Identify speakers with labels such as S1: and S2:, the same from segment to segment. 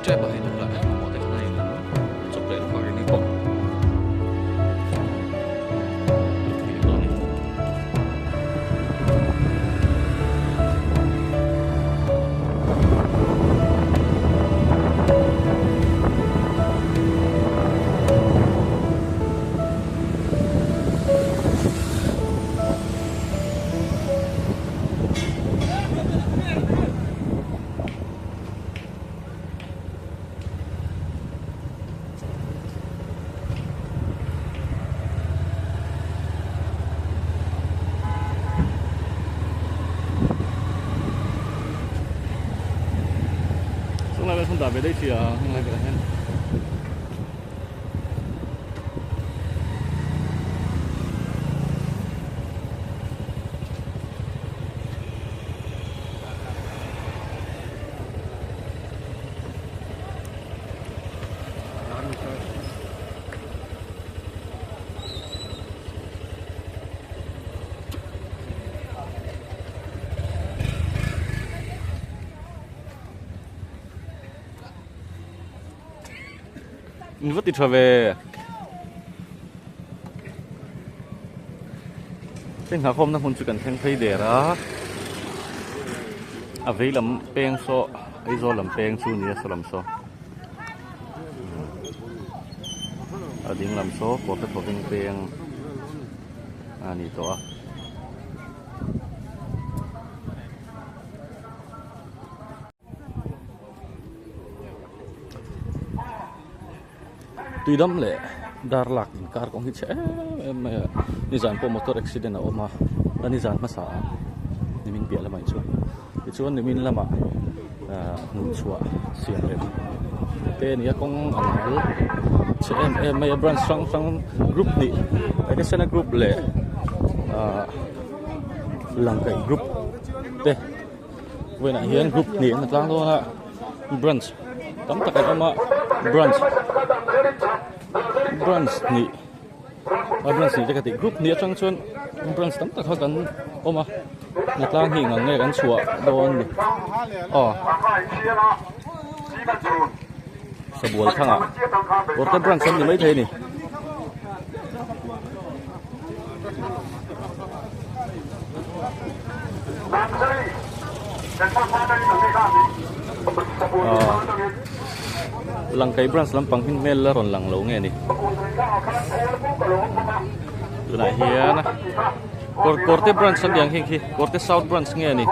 S1: chơi bảo hiểm là một cái này chụp lại nó phải đi bọc lại không đạp về đây thì không lại về đây. Vứt đi trở vềเป็นหาคมทั้งคนจุกันแข่งไฟเดียร์อ่ะวิลำเป็งโซไอโซลำเป็งซูนี่โซลำโซอ่ะดิ้งลำโซปวดตัวเป็งเป็งอันนี้ตัวตุยดำเลยดาร์ลักการของฮิตเช่นิจานพอมอเตอร์อุบิเหตุนะออกมาแล้วนิจานมาสานิมินเปียละไม่ชัวร์ชัวร์นิมินละมาหนุนชัวเสียงเลยเต้นี่ก็อันนั้นเช่ไม่บรันสังกรุ๊ปนี่ไอ้ที่เช่นกรุ๊ปเลยหลังไก่กรุ๊ปเต้เว้ยนะเฮียนกรุ๊ปนี่มันตั้งตัวนะบรันตั้งแต่กันมาบรันนี่บรันนี่จะกติกรุ๊ปนี้จังชวนบรันตั้งแต่เขากันออกมาหน้าต่างหิ่งอันนี้กันชัวโดนอ๋อสบู่ทั้งอ่ะรถบรันนี่ไม่เท่นี่หลังไก่บรันส์ลำปังพินเมลแล้วรอนหลังเหลวไงนี่ดูไหนเฮียนะกอร์เตบรันส์อย่างเฮียคีกอร์เตเซาท์บรันส์ไงนี่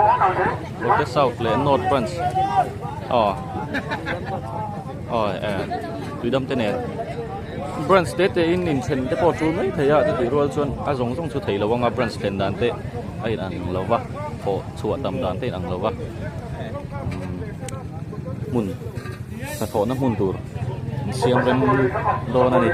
S1: กอร์เตเซาท์เลยนอร์ทบรันส์ดูดำเตเนี่ยบรันส์เตอินเทนเตปอจูไม่เทียจะติรัวชวนอาจงต้องชุดเทียระวังบรันส์เทนดานเตไอ้อันเหลววะพอชัวดำดานเตอันเหลววะมุนแต่โถน้ำมุนดูเสียงเรมโดนอะไร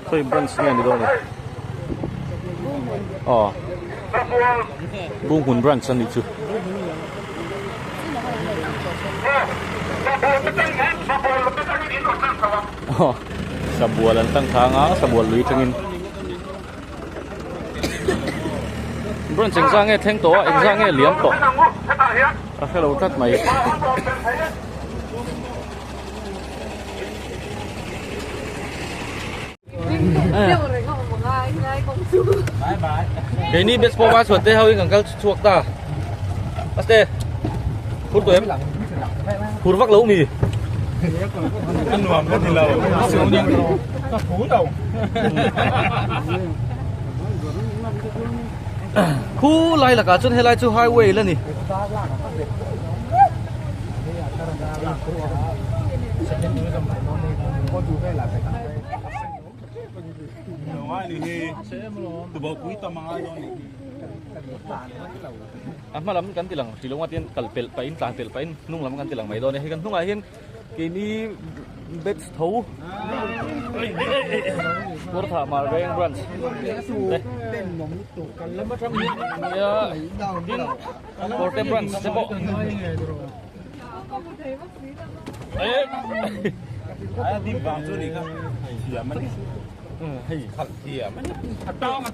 S1: เคยบรันส์เนี่ยนี่โดนเลยอ๋อบุ้งหุ่นบรันส์นี่จูsebuah lantang tanga sebuah lui tengin bron sengsange theng to engsange liam to hello tat mai cái ní biết po ba chuột tê hơi ngẩng cao chuột ta tê phun tuổi em phun vác lấu mì ăn nuông cái gì lâu siêu nhanh nó phú đâu khu lại là cả chân hay lại chu highway lên nè mà lắm kan tilang silong atin kalpel pain tlang pel pain nung lam kan tilang mai do ne kan nung ahin Kini bet thấu có thả mà về anh brunch đây ya porte brunch sẽ bộ
S2: Ada di bangsu ni kan. Dia mana? Hei, dia mana? Atong.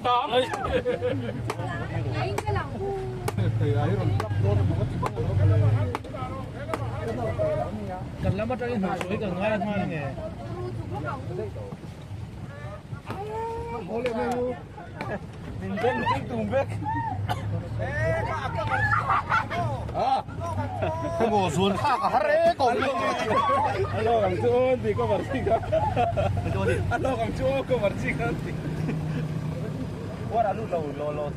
S3: Anh cái lòng khu
S2: Cần lắm bắt cho cái hồ suối cần ngay thôi nghe. Mình bên cái tùng bếp. Cái hồ suối khác cả hết còn đi. Alo cầm chuôn thì có vật gì không? Alo cầm chuôn có vật gì không? Qua đã lúc đầu lo.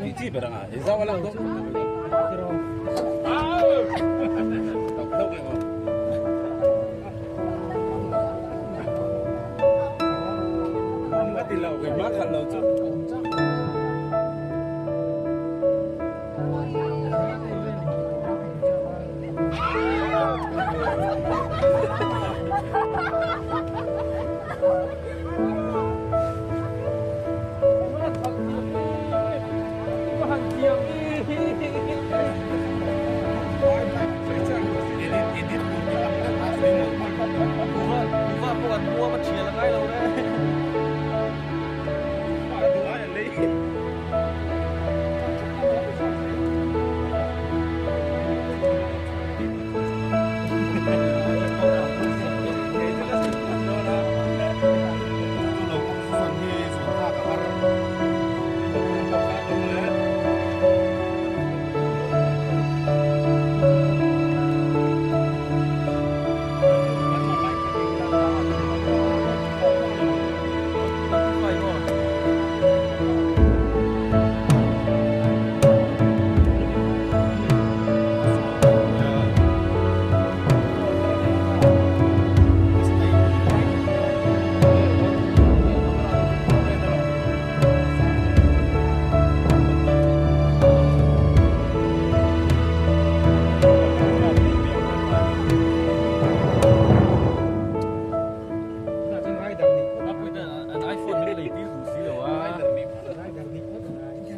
S2: Ini barang aja. Zawa lang tu. Tahu ke? Mati lau ke makan lau tu.
S1: bukan mua mà chia là ngay đâu đấy.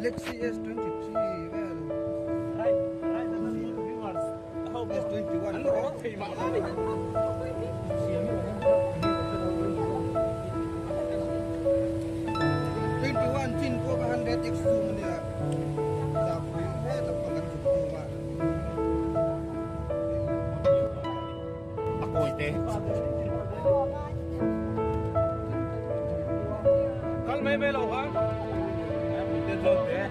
S4: Galaxy S23 21 pin 400 X zoom dia. Tapi ada pengen cuma.
S2: Ako ite. Kal may melo ka? Ay, ite load eh.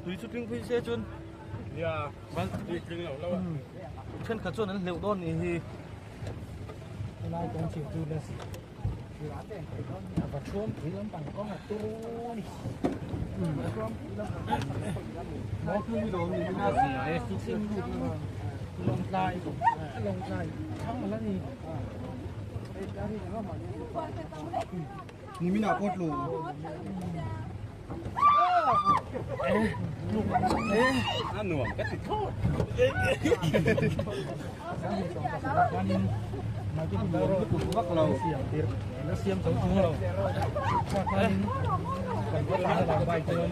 S1: Tùy chút riêng xe chun.
S2: Ya, vâng, đi riêng lâu lâu.
S1: Chân khá chun liệu đôn thì
S4: Lai con chịu tu là và chuông thì lắm bằng con là tu đi. Nó cứ đi đồ gì nó gì ấy, xin lông dài, không là gì. Ni mina pot lu.
S2: Anu, cái thịt thốt.
S4: Nó xiêm sống chung rồi. Còn có lá là bài tường.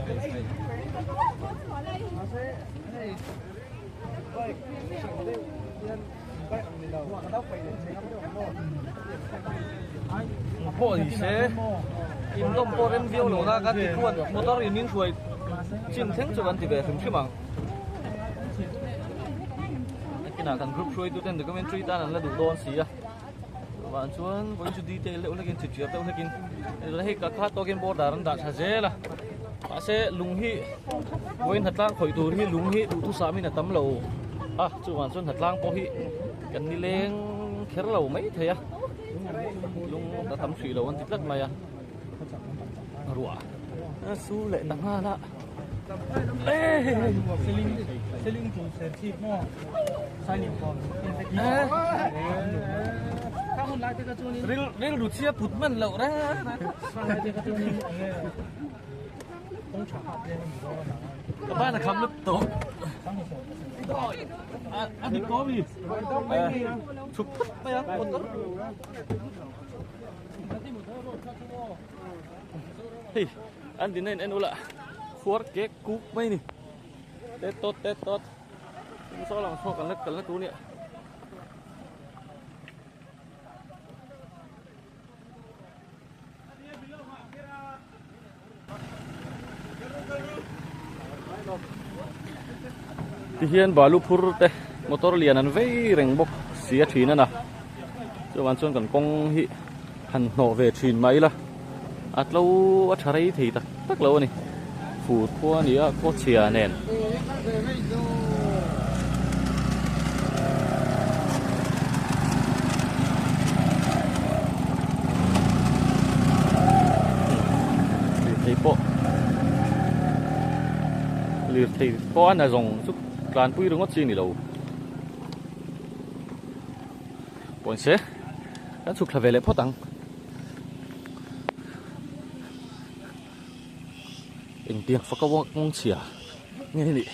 S1: Bộ thì sẽ in đông bộ em viêu lỗ ra các cái cuộn motor in những chuối chim thắng cho bạn thì về phim chứ mà cái nào cần group chuối tụi tên được comment truy ta là đủ đòn xí à bạn chuan với chút detail liệu là cái chuyện chuyện đâu là cái là hay cả khác to cái bộ đàn đã dễ là ta sẽ lùng hi với thật lang khỏi tù hi lùng hi đủ thu sáu mình là tấm lầu à chú bạn xuân thật lang po hi cần đi lên khéo lầu mấy thế à lùng đã tấm thủy lầu ăn thịt rất mày à rùa su lệ tặng hoa đó
S4: Selling to sensitive more. Signing form. Kamu lagi ke sini.
S1: Ril đủ chia phút mình lậu ra
S4: Lagi ke sini. Không trả hạt lên
S1: các bạn là khám lấp tổ ăn thịt có gì chụp thất mày á một tấn thì ăn thì nên ăn ula khuất cái cúp mấy nè tết tốt sao làm sao cần lắc tú nè thì hiện balu phur te motor lian an vei reng bok sia thina na cho ban chuan kan kong hi han no ve thin mai la atlo atharai thei tak lo ni fu thua ni a ko chia nen thei po lir thei po an a zong chuk tlan pui rung chi ni lo pon se kan chuk thave le photang eng tiang faka wak mong chia nghe ni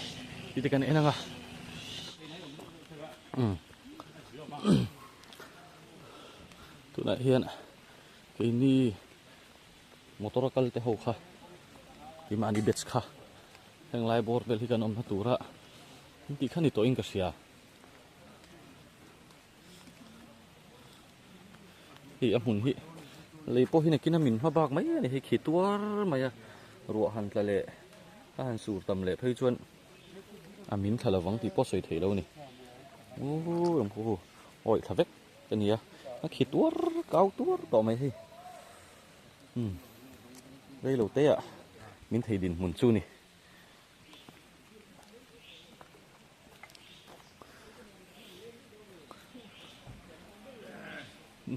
S1: ti kan enanga tu na hian ke ni motor kal te ho kha ti ma ni bets kha heng lai bor vel hi kan om na tura ti khani to ing ka sia hi amun hi lei po hi na kinamin ma bak mai ni hi khituar maya ruộng hành là lệ các hành sủ tầm lệ phơi chuan amin thà là vắng thì có sợi thề đâu nè làm cô ôi thà vét cái gì á nó khít tuốt cao tuốt cọ mày thì đây lẩu té ạ mình thấy đỉnh muốn chu nè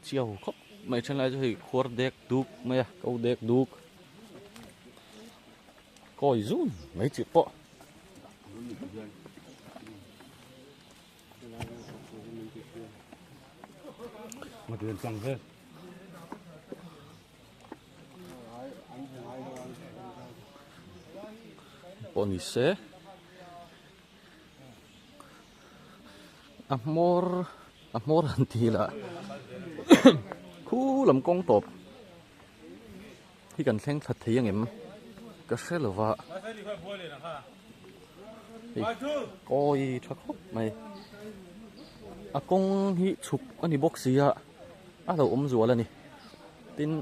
S1: chiều khóc mày chân lại cho thì khuất đét đục mày à câu đét đục coi run mấy chữ bọ
S2: Một đường sang thế.
S1: Bọn xe amor thì là khu làm công tộp khi cần xem thật thì em cái xe là vợ coi chắc khóc mày công hi chụp anh đi box gì à đầu rùa là nè tin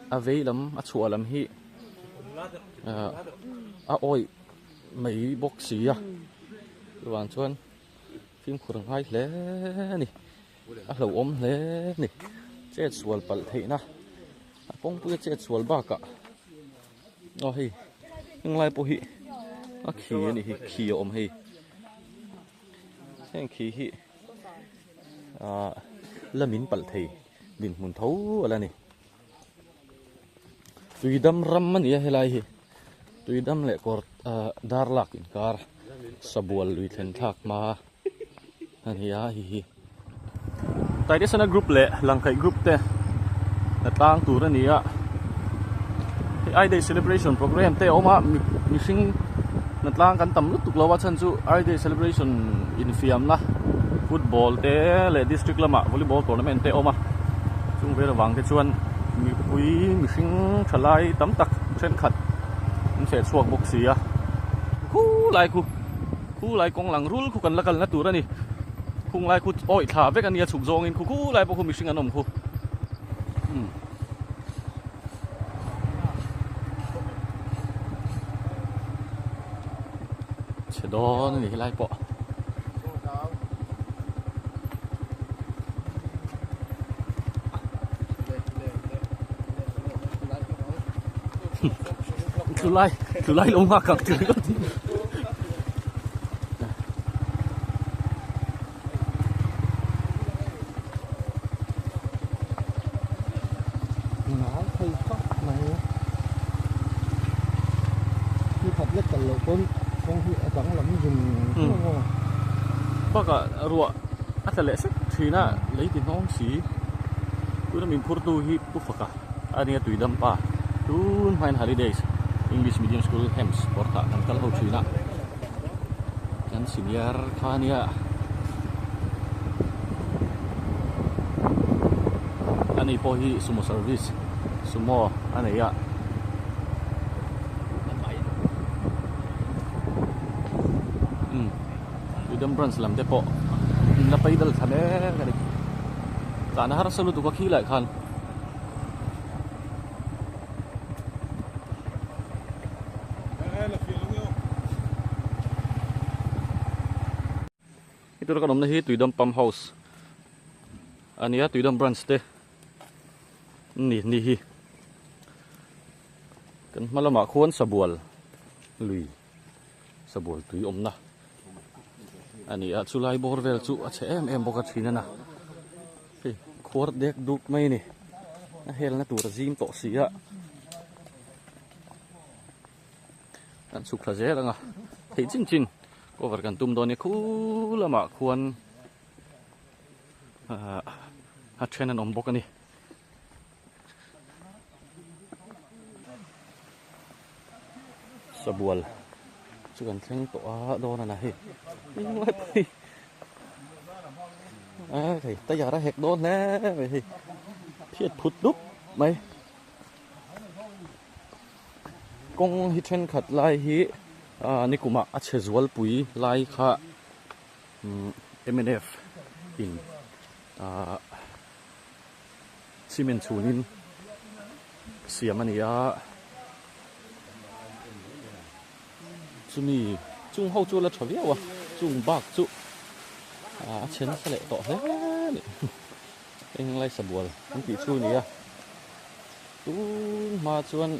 S1: về lắm chùa lắm hi ôi mấy box gì à hoàn toàn phim khủng hay lẽ nè đầu lẽ nè chết chùa bẩn thị na công bây chết chùa ba cả hi nhưng lại bố hi khí này khí hi xem khí hi là mình bẩn thị mình muốn thấu là này tùy đâm ram mình hay lại hi tùy đâm lại có dar lạc in car sabual lùi thèn thạc mà anh hi tại đây sana group lệ lang kai group te na tang tu ra ni a ai day celebration program te oma mishing natlang kan tam lutuk lawa chan chu ai day celebration in fiam na football te le district lama volleyball tournament te oma chung ve rawang te chuan mi pui mishing thalai tam tak chen khat in se chuak bok sia khu lai kong lang rul khu kan lakal na tur ani khung lai khu oi tha vek ania chuk zong in khu lai po khu mishing anom khu đó này lại bỏ thứ lai lông hoa cẳng thứ
S4: nó thay khóc này khi thật nhất cần lộ con hiện vẫn lắm dùng
S1: bác ạ ruộng ăn là lẽ sách thì na lấy tiền nong xí tôi đã mình Porto hi pufaka anh ấy tùy đâm pa tuôn Fine Holidays English Medium School Hems porta kan kalau China kan senior khania ani po hi sumo service sumo ani ya Freedom Branch làm thế po là bây giờ thằng đấy cái này cả nó harus selalu tuh kaki lại kan itu kan omna hi Freedom Pump House ani ya Freedom Branch te ni hi kan malama khuan sabual lui sabual tui omna ani a chulai borvel chu a che em boka thina na hi khor dek duk mai ni na hel na tur zim to sia an suk kha je langa thei chin chin cover kan tum do ni khu lama khuan a train an om boka ni sabual chu kan thleng to a do na hi nhưng lại bị thì ta giờ ra hẹt đôn nè vậy thì thiệt phút đúc mày công hit trên khát lại hi ni cũng mặc áo casual pui lại khá MNF in cement chunin siam ania chumi chung hậu chu là chó véo à chung bạc chu chén sẽ lại tỏ thế anh lại sập buồn anh bị chui nè tu mà chuan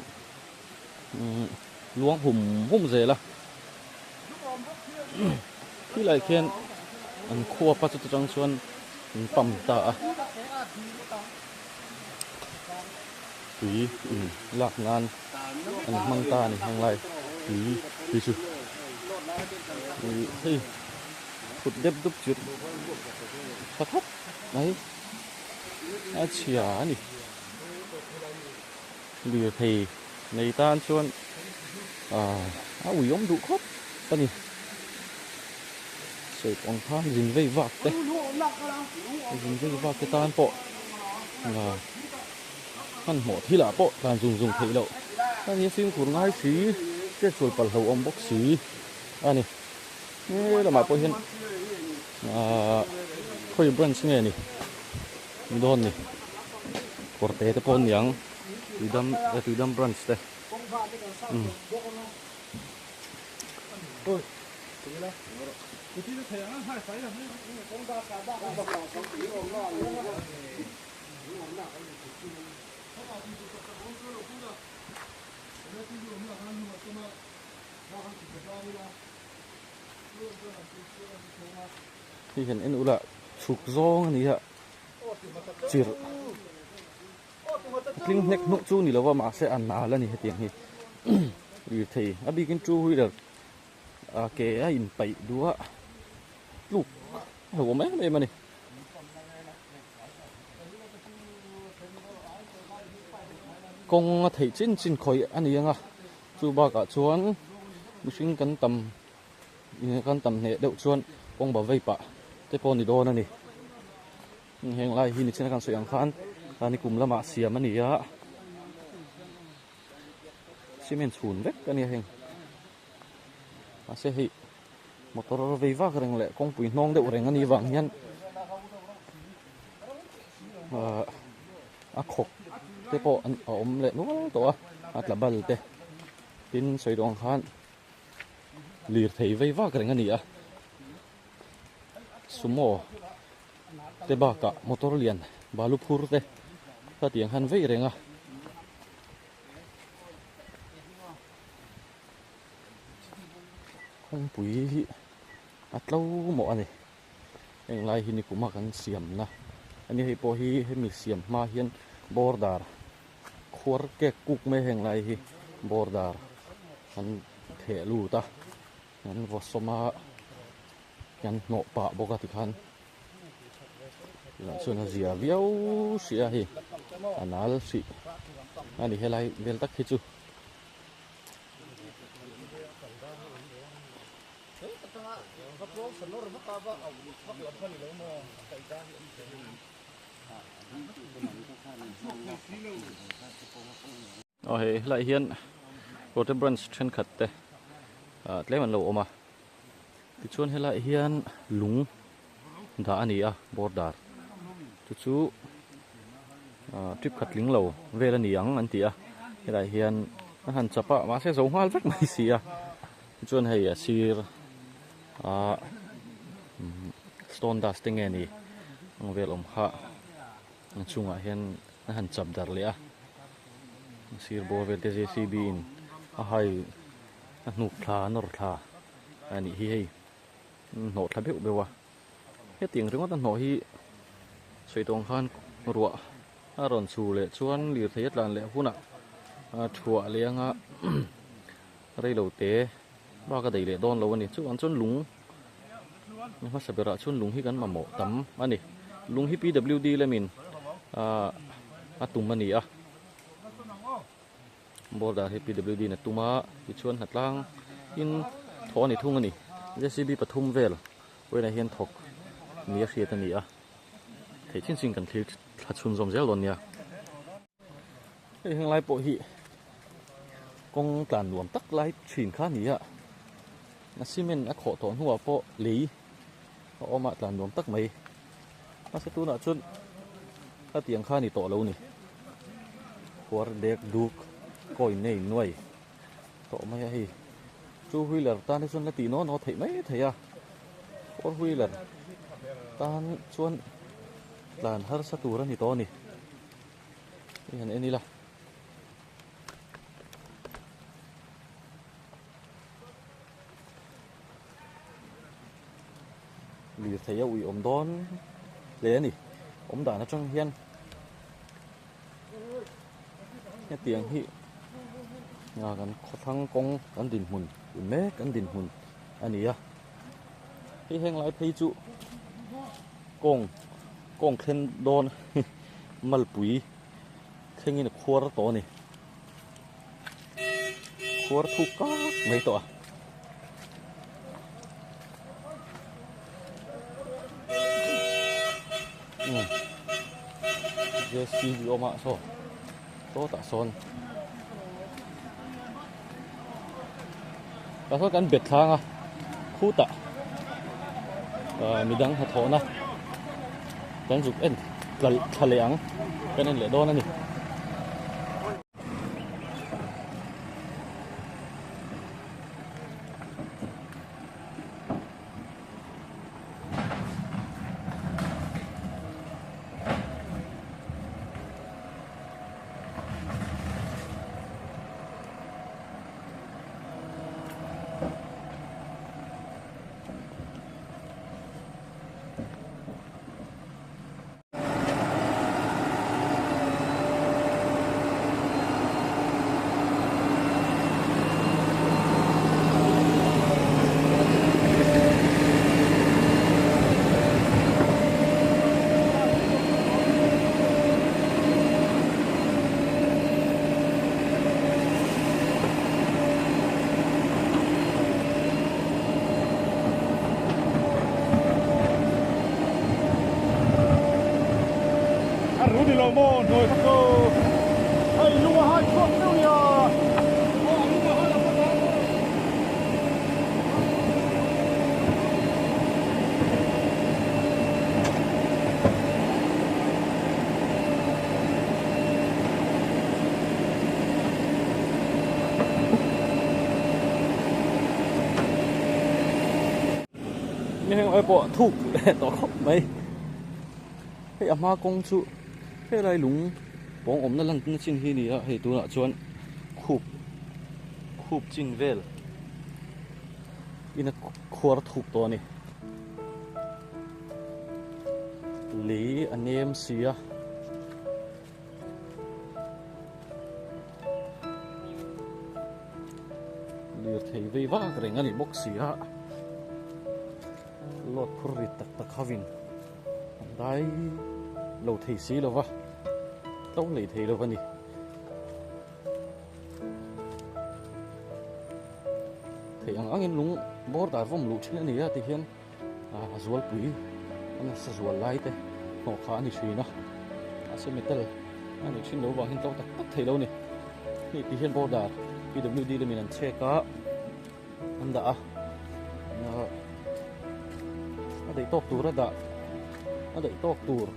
S1: luang hum dễ là khi lại khen anh khua phát cho trăng chuan pầm tạ tùy lạc ngàn anh mang ta này hàng lại tùy chứ hey phút đẹp đúc chuyện phát thấp đấy chia nè lừa thầy này ta chuan ủy ông đủ khóc ta nè sợi quăng than dính vây vạc đấy dính vây vạc cái tan bộ là hắn mỏ thi là bộ càng dùng thầy lậu ta nhớ phim của ngay xí cái chuột bẩn hầu ông bốc xí nè đây là mà bộ hiện khơi branch nghe nè đòn nè corte te pon yang Freedom Branch te thì hiện en ula chuk zong ni ha chir kling nek nok chu ni lawa ma se an na la ni hetiang hi ri thei abi kin chu hui da ke a in pai dua luk ho me me mani kong thei chin khoi ani anga chu ba ka chuan mihring kan tam hne deuh chuan kong ba vei pa te pawh ni dawn ani heng lai hi ni chen kan soi ang khan ani kum lama siam ani a cement chhun vek ani heng ase hi motor vei vak reng le kong pui hnong deuh reng ani wang hian a khok te pawh a awm le nual tawh a tla bal te tin soi dawng khan lir thei vei vak reng ani a sumo te ba ka motor lian balu phur te ta tiang han vei renga kong pui hi atlo mo ani eng lai hi ni kuma kan siam na ani hei pawh hi hemi siam hma hian bordar khwar ke kuk me heng lai hi bordar an the lu ta an vosoma kan no pa boka ti khan la chuan a zia viau sia hi anal si ani helai vel tak hi chu hei lại hian rote branch then khat te tlem an lo oma ti chuan helai hian lung da ani a bordar chu trip khat ling lo vel ani ang an ti a helai hian a han chapa ma se zo hmal vek mai si a chuan hei a sir stone dusting ani ang vel om kha chunga hian a han chap dar le a sir bo vel te JCB in a hai a hnuk thla nor thla ani hi hei no thla beu bewa he tiang ringot an no hi soitong khan ruwa a ron chu le chuan lir thei atlan le huna thua leanga rei lo te ba ka dei le don lo ani chu an chon lung ma sabera chun lung hi kan ma mo tam ani lung hi PWD lemin atum ani a border hi PWD na tuma ti chuan hatlang in thoni thung ani JCB pathum vel oina hian thok mi a hriat ani a thei chin sing kan thil thla chun zom zel lon nia hei heng lai pawh hi kong tlan nuam tak lai thin kha ni a na cement a khaw tawn huwa pawh lei a awma tlan nuam tak mai a se tuna chun a tiang kha ni to lo ni khwar dek duk koi nei nuai to mai a hi two wheeler tan chuan la ti no no thei mai thei a four wheeler tan chuan tlan har sa tur ani to ni hian eni la lir thei a ui om don le ani om dan atang hian he tiang hi nga kan khothang kong kan din hun me kan din hun ani a hi heng lai phei chu kong khen don mal pui thengin khwar to ni khwar thu ka mai to JCB oma so to ta son ka so kan bet thang a khu ta midang ha thona kan juk en thaleang kan en le don ani
S2: đầu môn rồi không đâu hay lúa hai thuốc đâu nhờ
S1: nhưng ai bỏ thục tỏ khóc mấy cái ama công chủ cái này lúng bóng ốm nó lần trên hi này hệ tụ là chuan khub chinh vel in khóa thục to này lý anh em xia liệt thấy vây vác cái này bốc xia lót phuri tak havin dai lo thei si lo wa tau nei thei lo vani thei angin lung bor dar vom lu thina ni ya ti hian zual pui ana sa zual lai te no kha ni thina ase metal ani thin lo wa hin tau tak thei lo ni ni ti hian bor dar PWD le min an cheka anda a ada tok tur ada tok tur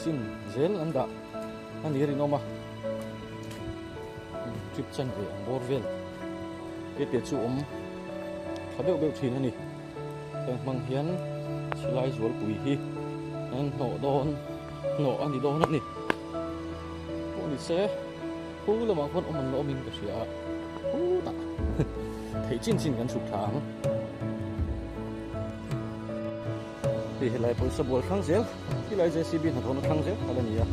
S1: sin zel anda ani ri noma trip chan ve ang borvel ke te chu khabeu beu thin ani teng mang hian silai zual pui hi an no ani don ani ko ni se hu la ma kon oman lo min ka sia hu ta thei chin kan chuk thang thì lại phải sắp buổi kháng dẻo khi lại JCB là thôn kháng dẻo hay là gì à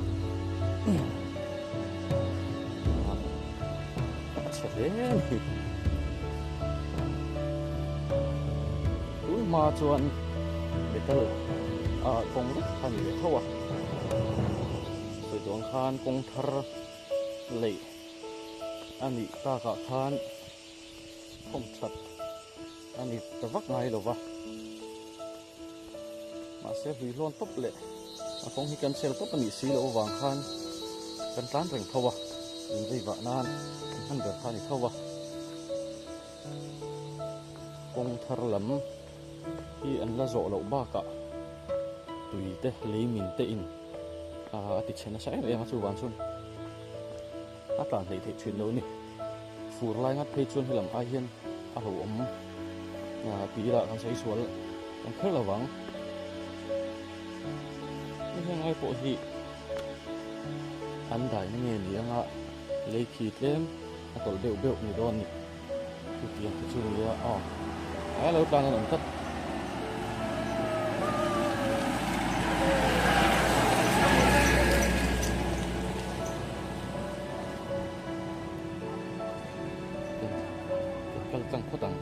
S1: chết đấy mà chuan để tớ công rất thành để thâu à rồi tuần khan công thar lệ anh ta cả khan không thật anh ta vắt này rồi va mà sẽ hủy luôn tốc lệ mà không khi cần xe tốc anh xí lỗ vàng khan cần tán rành thâu à những dây vợ nan hắn được khan thì thâu à công thar lắm khi anh là rộ lậu ba cả tùy te lấy mình te in thì chuyện nó sẽ về mà chú vàng xuân tàn thấy thể chuyện lớn này phù lai ngắt phê chuôn hay làm ai hiên hậu ấm tí là hắn sẽ xuống anh khá là vắng nhưng ai bộ thì anh đại nó nghe liếng lấy thịt lên tổ đều bẹo này đòn này thì tiền thì chưa được cái lâu đang làm thất căng khó tặng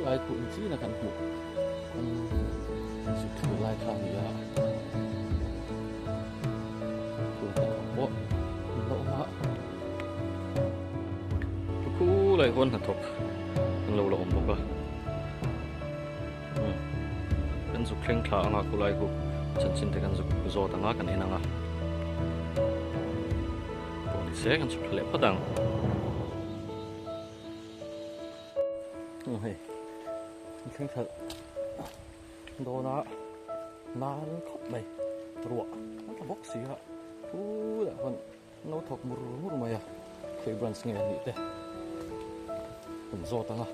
S1: lại cũng chỉ là cảnh phụ sự thử lại khang gì à cũng cảnh bộ lỗ má cú lại con thật thục lâu lâu một cơ kan dục khleng thla anga kulai ku chanchin te kan dục zo tanga kan enanga poni se kan chuk le padang hey khleng thla do na khop mai ruwa ta box si ha la kon no thok mur mai ya khoi branch nge ni te kan zo tanga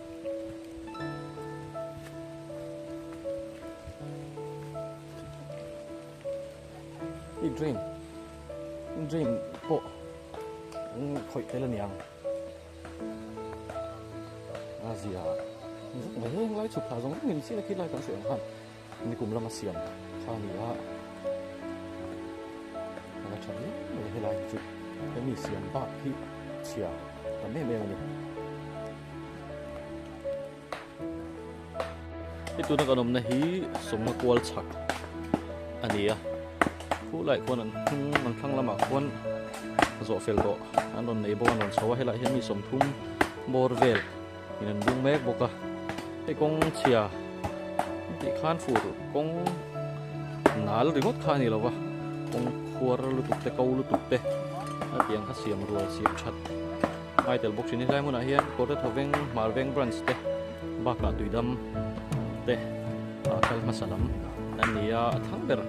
S1: dream po khoi te la niang Asia rất mấy hơn lại chụp thả giống mình xin là khi lại càng sửa hẳn mình cùng làm xiềng sao thì là chọn mình hay lại chụp cái mình xiềng bạc khi xỉa và mềm mềm này cái tụi nó còn nằm này sống nó qual chặt anh ấyผู้หลายคนมันทั้งละหมาดคนโซเฟลโตอันนั้นในบ้านเราชาวให้หลายเห็นมีสมทุ่ม borvel in bung mek boka he kong chia ti khan fur kong nal ringot khani lawa kong khuar lu tuk te kau lu tuk te atiang kha siam rual siam chat ai tel bok chini lai muna hian kore thoveng marveng branch te baka tuidam te kal masalam ania thangber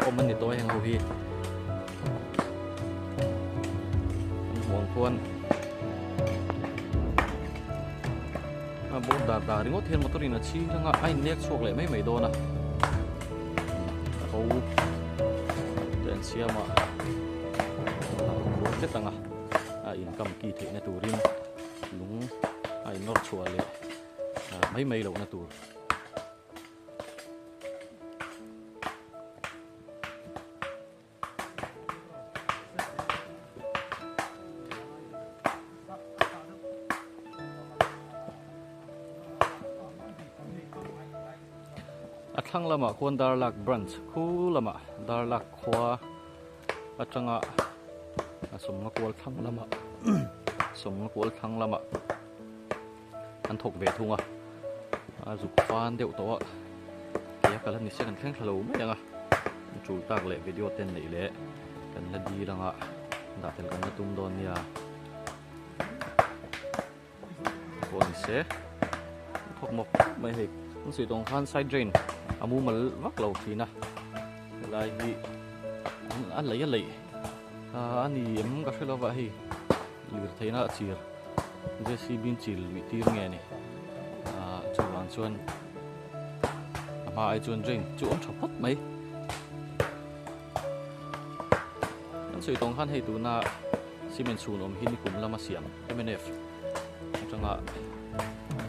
S1: oman ni to heng ho hi mong kuan bo da ringot hian motorin a chi langa ai nek chuak le mai do na ko ten siama bo te tanga income ki the na turin lung ai nor chua le mai lo na tur athang lama kon Darlak branch khu lama Darlak khwa atanga asomnga kol thang lama somnga kol thang lama an thok ve thunga azu fan deuh to ya kala ni second thleng thalo me anga chu tak le video ten nei le kan la di langa da tel kan tum don ya ko ni se thok mok mai he sui tong khan side drain amu mal vak lo thina lai hi an lei ani em ka khelo wa hi lir thaina chir JCB chil wi tir nge ni chuan chuan ama ai chuan drain chu om thapot mai an sui tong khan hei tu na cement chun om hin kum lama siam MNF changa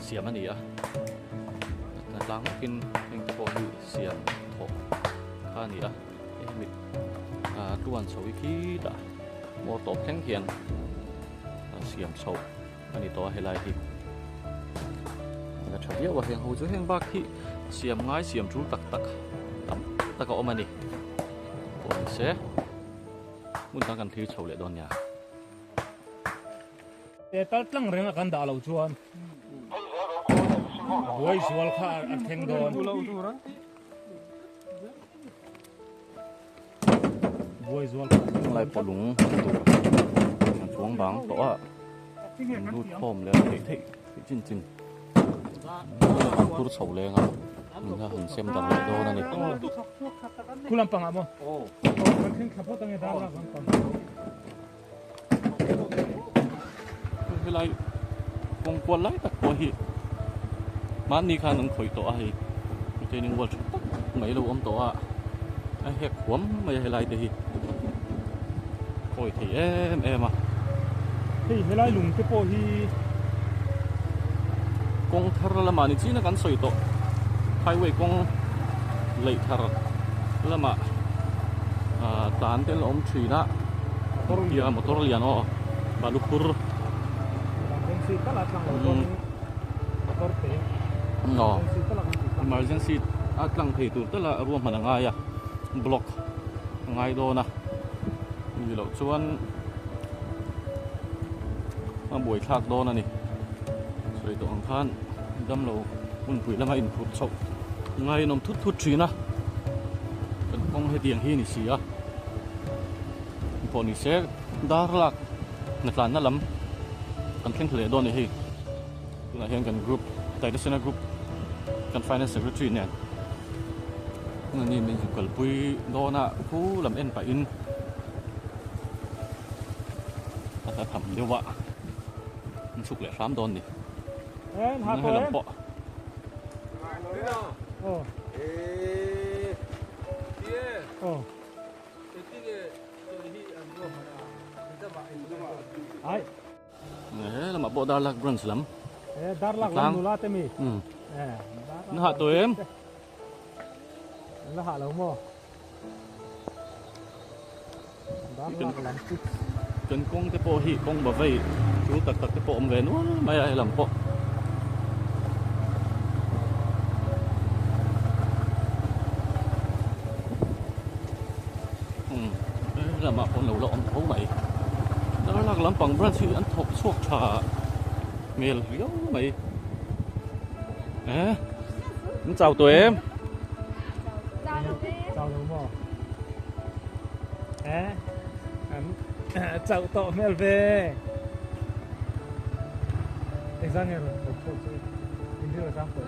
S1: siam ani a lang kin heng te po hi siam tho kha ni a mit tuan soi ki da mo top theng hian siam so ani to helai hi na thia wa heng ho chu heng bak hi siam ngai siam chu tak tak tam taka omani ko se mun ta kan thi chole don ya
S4: te tal tlang renga kan da lo chuan boy sual kha an theng don boy sual
S1: lai polung tu chuang bang to a lu thom le thei chin chin tur chho le nga na hun sem dar le do na ni
S4: kulam pang amo kan theng khapo tang e dar la kan pang
S1: lai kong kwal lai tak ko hi man ni khan ang khoi to a hi te ning wal mai lo om to a hek khwam mai helai de hi khoi thei em a
S4: hei helai lung te po hi
S1: kong thar lama ni china kan soi to highway kong lei thar lama tan tel om thina ya motor lian o balupur
S4: den si kala tlang lo motor te
S1: no
S4: si kala
S1: emergency atlang thei tur tala ruam mananga ya block ngai do na ni lo chuan buổi thác do na ni soi to ang khan dam lo mun pui lama in phut chau ngai nom thut thina kan kong he tiang hi ni sia poni se Darlak na tlan na lam kan thleng hle do ni hi tuna hian kan group Taidasena group kan finance secretary nen ni min kal pui do na khu lam en pa in ata tham dewa suk le ram don ni
S4: en ha ko
S1: lam po
S4: oh oh ai
S1: lam po Darlak branch lam
S4: Darlak lam nula te mi
S1: na ha to em
S4: la ha lo mo Darlak lam
S1: kan kong te po hi kong ba vai chu tak te po om ve no mai ai lam po lam po lo lo om tho mai Darlak lam pang branch hi an thok suak tha Mel riêu mày. Chào tụi em.
S4: Chào đúng không? Chào tụi Mel về. Anh ra nghe rồi. Anh đưa ra rồi.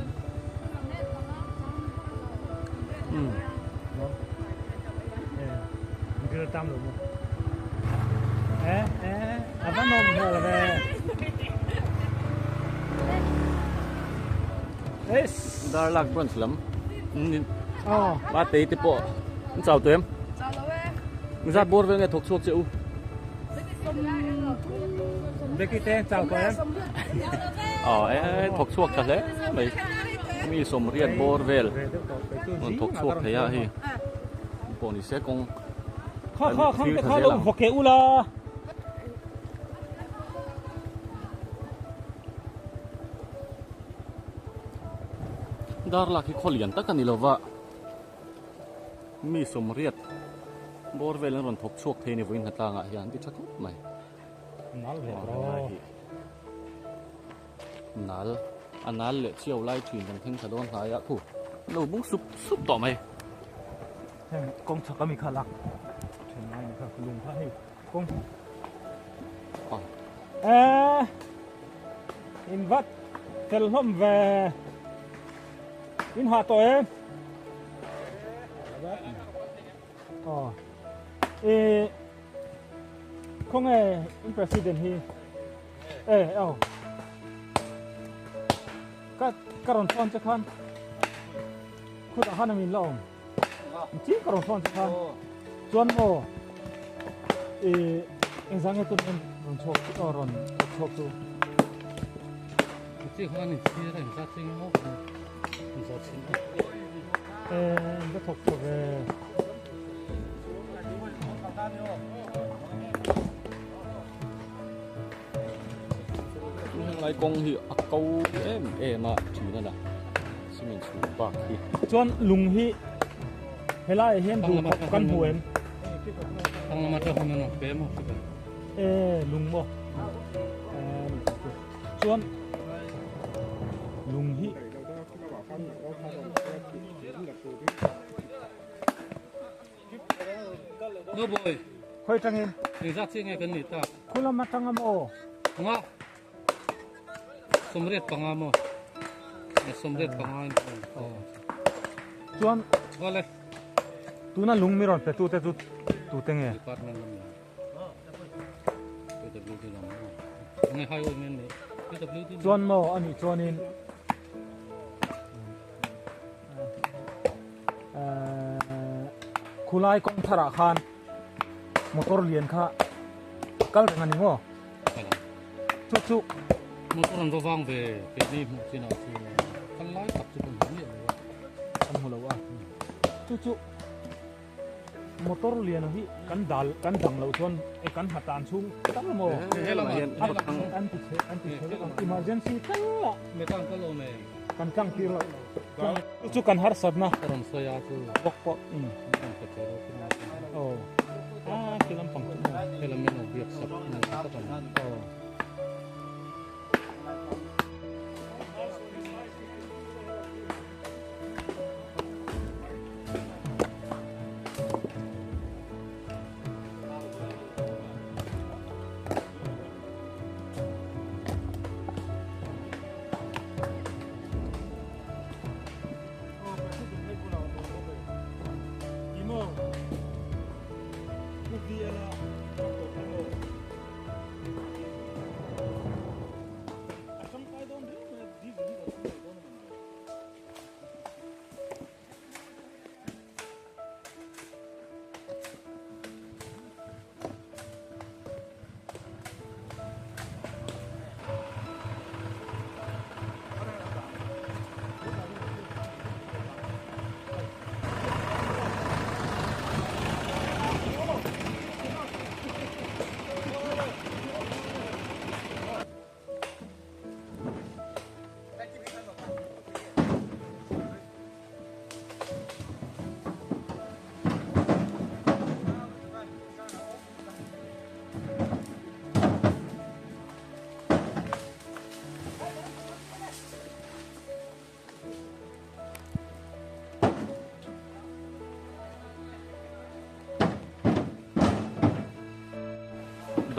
S4: Mình đưa tam rồi. Apa nom về.
S1: Dar lag brunch lắm. Ba tí tí bộ. Chào tụi em. Ra bor về nghe thuộc thuộc chịu.
S4: Đây cái tên chào tụi em.
S1: Thuộc thuộc cả đấy. Mày mi som riết bor về. Thuộc thuộc thế à hi. Bộ này sẽ con.
S4: Khó lùng phục kéo là.
S1: Dar lag cái kholian tất cả ni lova. Mi som riết. Bor về lên thuộc thuộc thế này với hạt ngạ hiền cái chắc mày. Nal, anal le chiều lai thuyền bằng thanh thadon hai ạ thủ, lâu bung súp tỏ mày.
S4: Công chắc có mình khá lắm. Chuyện này mình khá lùng khá nhiều. Công. In vắt, theo hôm về, in hòa tụi em. Không nghe in president hi. Các rồng phun chắc khăn, khu đã hana mình lòng, chỉ các rồng phun chắc khăn, chuan mò, anh sang cái tuần rồng chọc, rồng chọc tu,
S1: chỉ hoa này chỉ là hình sát sinh không, hình sát sinh.
S4: cái chọc về.
S1: Lại con hiệu câu em mà chỉ là nè, xin mình xuống bạc đi.
S4: Chuan lùng hi, hay là hiện đủ căn hồ em.
S1: Tăng là mặt cho hôm nay bé mà.
S4: Lùng mò. Chuan lùng hi.
S1: Đâu bồi.
S4: Khơi trăng em.
S1: Hình sát sinh nghe cần nít ta.
S4: Kula mặt trăng mò.
S1: Ngọ. Somret pangamo. Somret pangain.
S4: Chuan.
S1: Vale.
S4: Tu na lung miron pe tu tenge.
S1: Department namin. PWD naman. Ngay highway men ni. PWD.
S4: Chuan mo ani chuan in. Kulai kong thara khan. Motor lian kha. Kal ngani ngo. Chu.
S1: Motor ang vang về cái gì một cái nào thì căn lái tập cho con hiểu rồi.
S4: Kan holo wa. Chu. Motor lian hi kan dang lo chuan kan hatan chung tam mo.
S1: Thế là hiện
S4: Anti emergency kala.
S1: mấy con có lô này.
S4: Kan kang tir lo. Chu kan har sabna.
S1: Còn xoay áo cứ
S4: Bok.
S1: không phải chơi đâu.
S4: Kilam pang.
S1: Thế là mình làm việc sập này các bạn.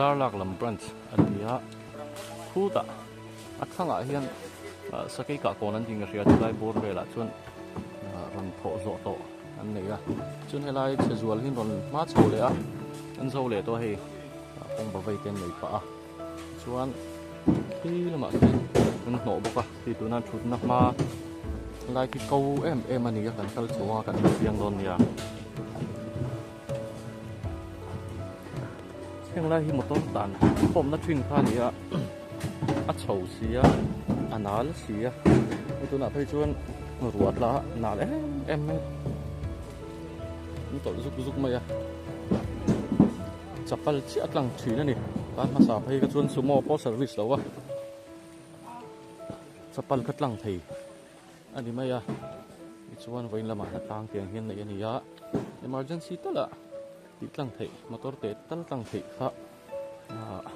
S1: Darlak lam branch ania thuta athanga hian sakai ka konan ding ria chulai bor vela chun ran tho zo to an nei a chun helai chezual hin ron ma chole a an zo le to hei ong ba vai ten nei pa a chuan khi lama an no boka ti tu nan thut na ma lai ki ko em ani kan kal chuwa kan piang don nia heng lai hi motor tan pom na thin kha nia a chho sia anal sia tu na phei chuan ruat la na em ni tol zuk mai a chapal chi atlang thin ani kan ma sa phei ka chuan sumo po service lo a chapal katlang thei ani mai a chuan voin lama na tang tiang hian nei ani ya emergency tala ti tlang thei motor te tal tlang thei kha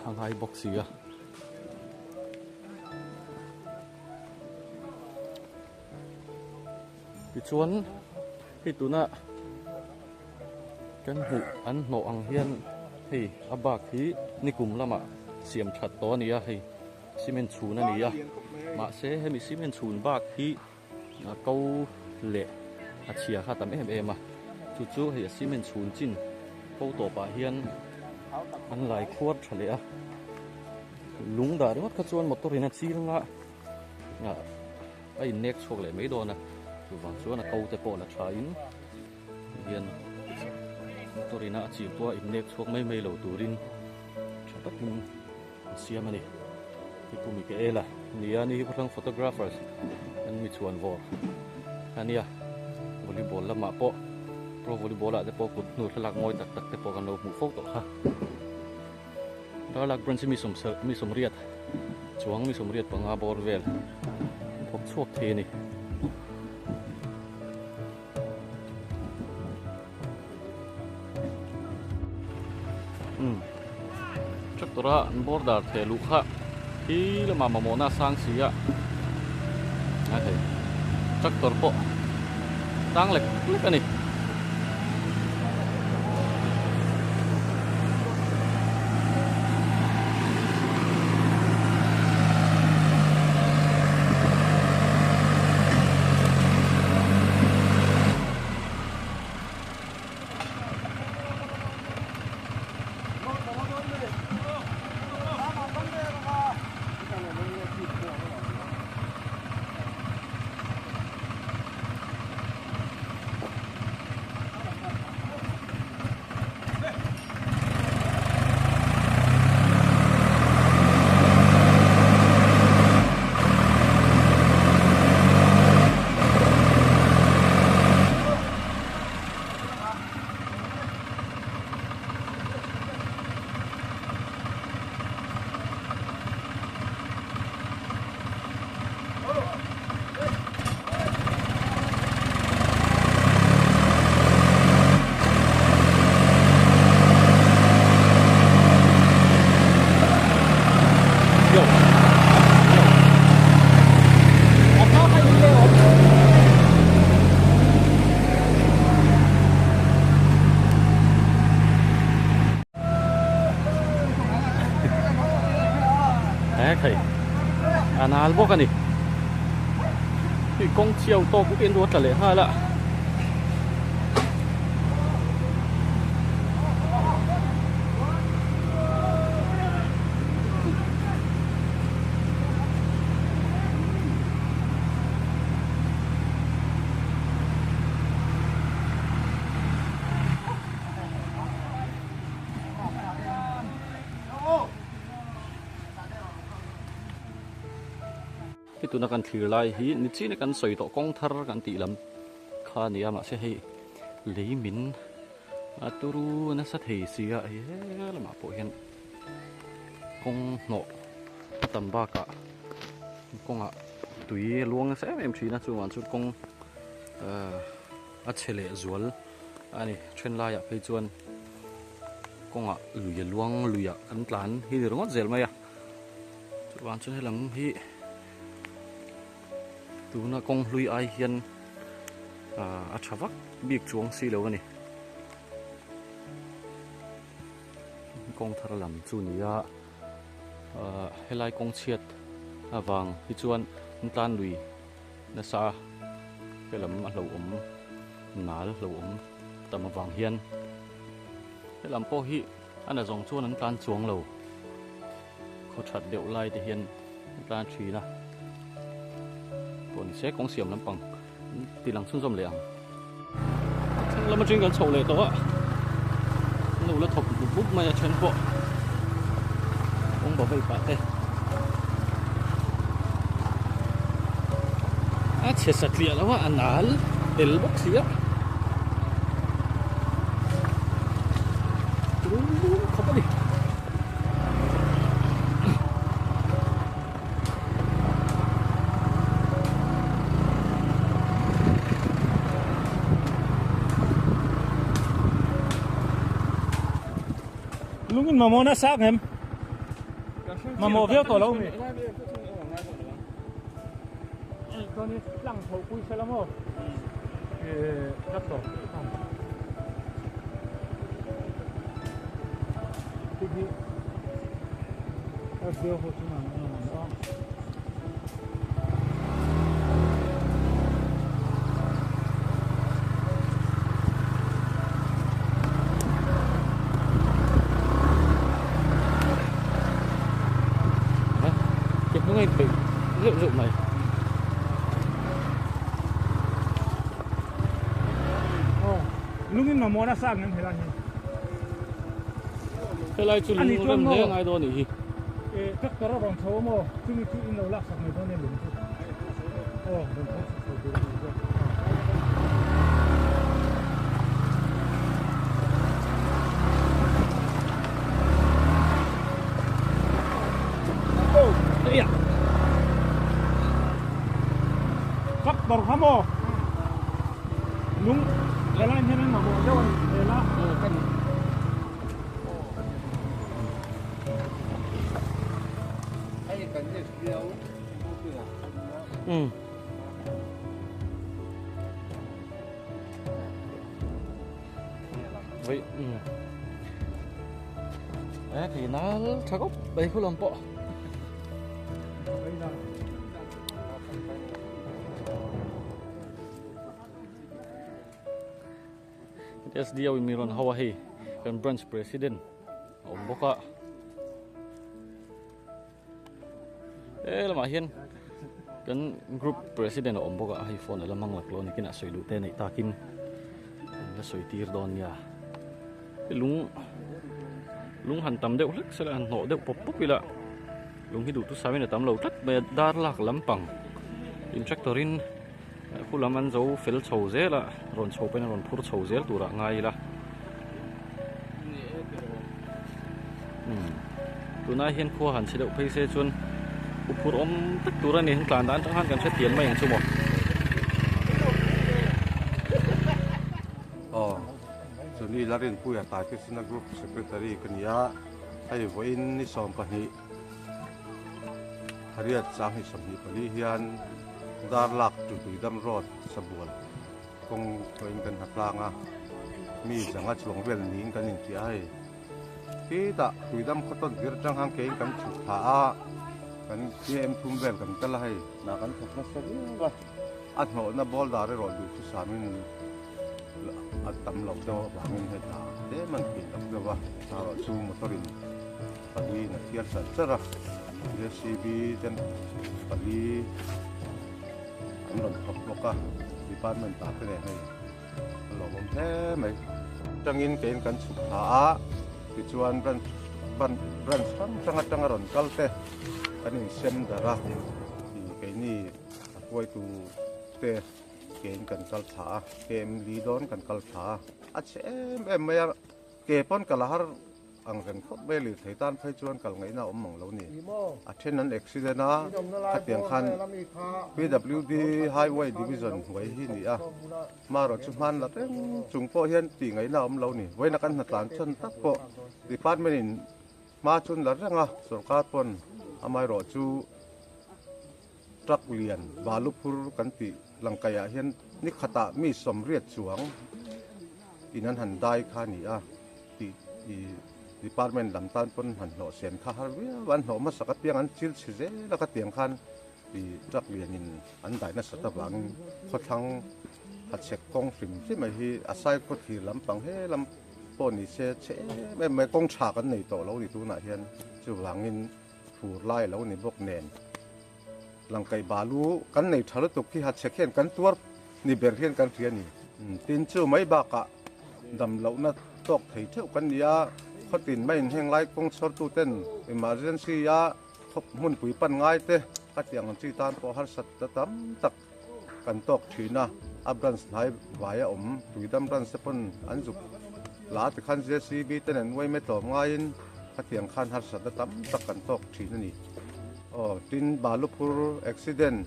S1: hangai box sia ti chuan hi tuna kan hu an no ang hian hei abak hi nikum lama siam that to ania hei cement chhun ania ma se hemi cement chhun bak hi kau le a chia kha tam em a chu hei cement chhun chin ko to pa hian an lai khuat thale a lung da ringot kha chuan motor in a chil nga ai nek chok le mai do na chu wang chuan a kau te po na tha in hian motor in a chi to in nek chok mai lo turin thatakin siam ani ti pu mi ke ela nia ni phang photographers an mi chuan vor ania volleyball lama po pro volleyball a te po kut nu thlak ngoi tak te po kan lo mu fok to kha Darlak branch mi som riat chuang mi som riat panga bor vel phok chuak the ni tractora an bor dar the lu kha hi lama mamona sang sia a thei tractor po tang lek ani thầy anal bok ani thì con chiều to cũng yên ruột là lệ hai lạ tu na kan thlir lai hi ni chi ne kan soi to kong thar kan ti lam kha nia ma se hei leimin aturu na sa thei sia he lama po hian kong no tam ba ka kong a tui luang sa em thi na chu wan chu kong a chele zual ani thren lai ya phei chuan kong a luya luang luya kan tlan hi rongot zel mai a chu wan chu helam hi tu na kong lui ai hian a thavak bik chuang si lo ani kong thar lam chu nia helai kong chiat awang hi chuan tlan lui na sa helam a lo nal lo tam awang hian helam po hi ana zong chuan an tlan chuang lo kho that deuh lai te hian tlan thina pon se kong siam lampang tilang chun som leang thang lama jing kan chho le to a lo la thop buk mai a chen po ong ba vai pa te a che satlia lawa anal el box ya khop đi
S4: lungin mà mua nó xác em mà mua véo tổ lâu mi con đi lăng thầu cùi xe lắm không rất tổ thì véo hồ chứ mà nó
S1: nó ngay bị rượu này
S4: lungin mà mua nó xác em thế là gì
S1: cái lai chu lu ram ne ngai do ni hi
S4: tất cả các bạn thấu mà chúng mình in lâu lắc sạc này đó nên đúng không đúng
S1: đấy à
S4: cắt đầu kamu lung lelah ini memang mau jauh lelah kan
S1: vậy thì nó thắc ốc đây có làm bộ SDO Miron Hawaii kan branch president boka lama hian kan group president boka hai phone lamang laklo ni kina soilu te nei takin la soitir don ya lung han tam deuh lek sela han no deuh pop pop ila lung hi du tu samin tam lo tat me dar lak lampang in tractorin khulaman zo fel chho zela ron chho pen ron phur chho zel tura ngai la tuna hian kho han chideu phaise chun upur om tak tura ni han tlan dan tang han kan che tian mai ang chumo
S2: chuni larin puya ta ke sina group secretary kania ai voin ni som pani hariat sang hi som hi pali hian dar lak tu dam road sabual kong toin kan hatlanga mi janga chuang vel ning kan in ti ai ki da tuidam khoton dir chang hang ke kan chu tha a kan em thum vel kan kala hai na kan thokna sabi wa at no na bol dar ro du chu samin at tam lo do bangin he ta te man ki tak do wa ta ro chu motorin pali na tiar sa chara JCB ten pali ron thop loka department ta pe hai lo bom the mai tangin kein kan chu tha a ti chuan ran changa ron kalte kanin sem dara ti ke ni akoi tu te kein kan kal tha kem li don kan kal tha a chem em ya ke pon kalahar ang kan khop beli thaitan phai chuan kal ngai na om mong lo ni a then an accident a khatiang khan PWD highway division wai hi ni a maro chu man la teng chungpo hian ti ngai na om lo ni wai na kan na tlan chon tak po department in ma chun la ranga sarkar pon amai ro chu truck lian balupur kan ti langkaya hian ni khata mi som riat chuang inan han dai kha ni a ti department lam tan pon han no sen kha har wi wan no ma sakat piang an chil chize la ka tiang khan di trak lianin an dai na sata wang kho thang ha chek kong fim chi mai hi asai ko thi lam pang he lam pon ni se che me kong cha kan nei to lo ni tu na hian chu wangin phur lai lo ni bok nen lang kai balu kan nei thalo tuk ki ha chek hian kan tuar ni ber hian kan thian ni tin chu mai ba ka dam lo na tok thei theu kan ya kho tin mai heng lai kong sor tu ten emergency ya khop mun pui pan ngai te ka tiang chi tan po har sat ta tam tak kan tok thina abran snai waya tuidam ran se pon anjuk la te khan JCB ten an wai me to ngai in ka tiang khan har sat ta tam tak kan tok thina ni tin balupur accident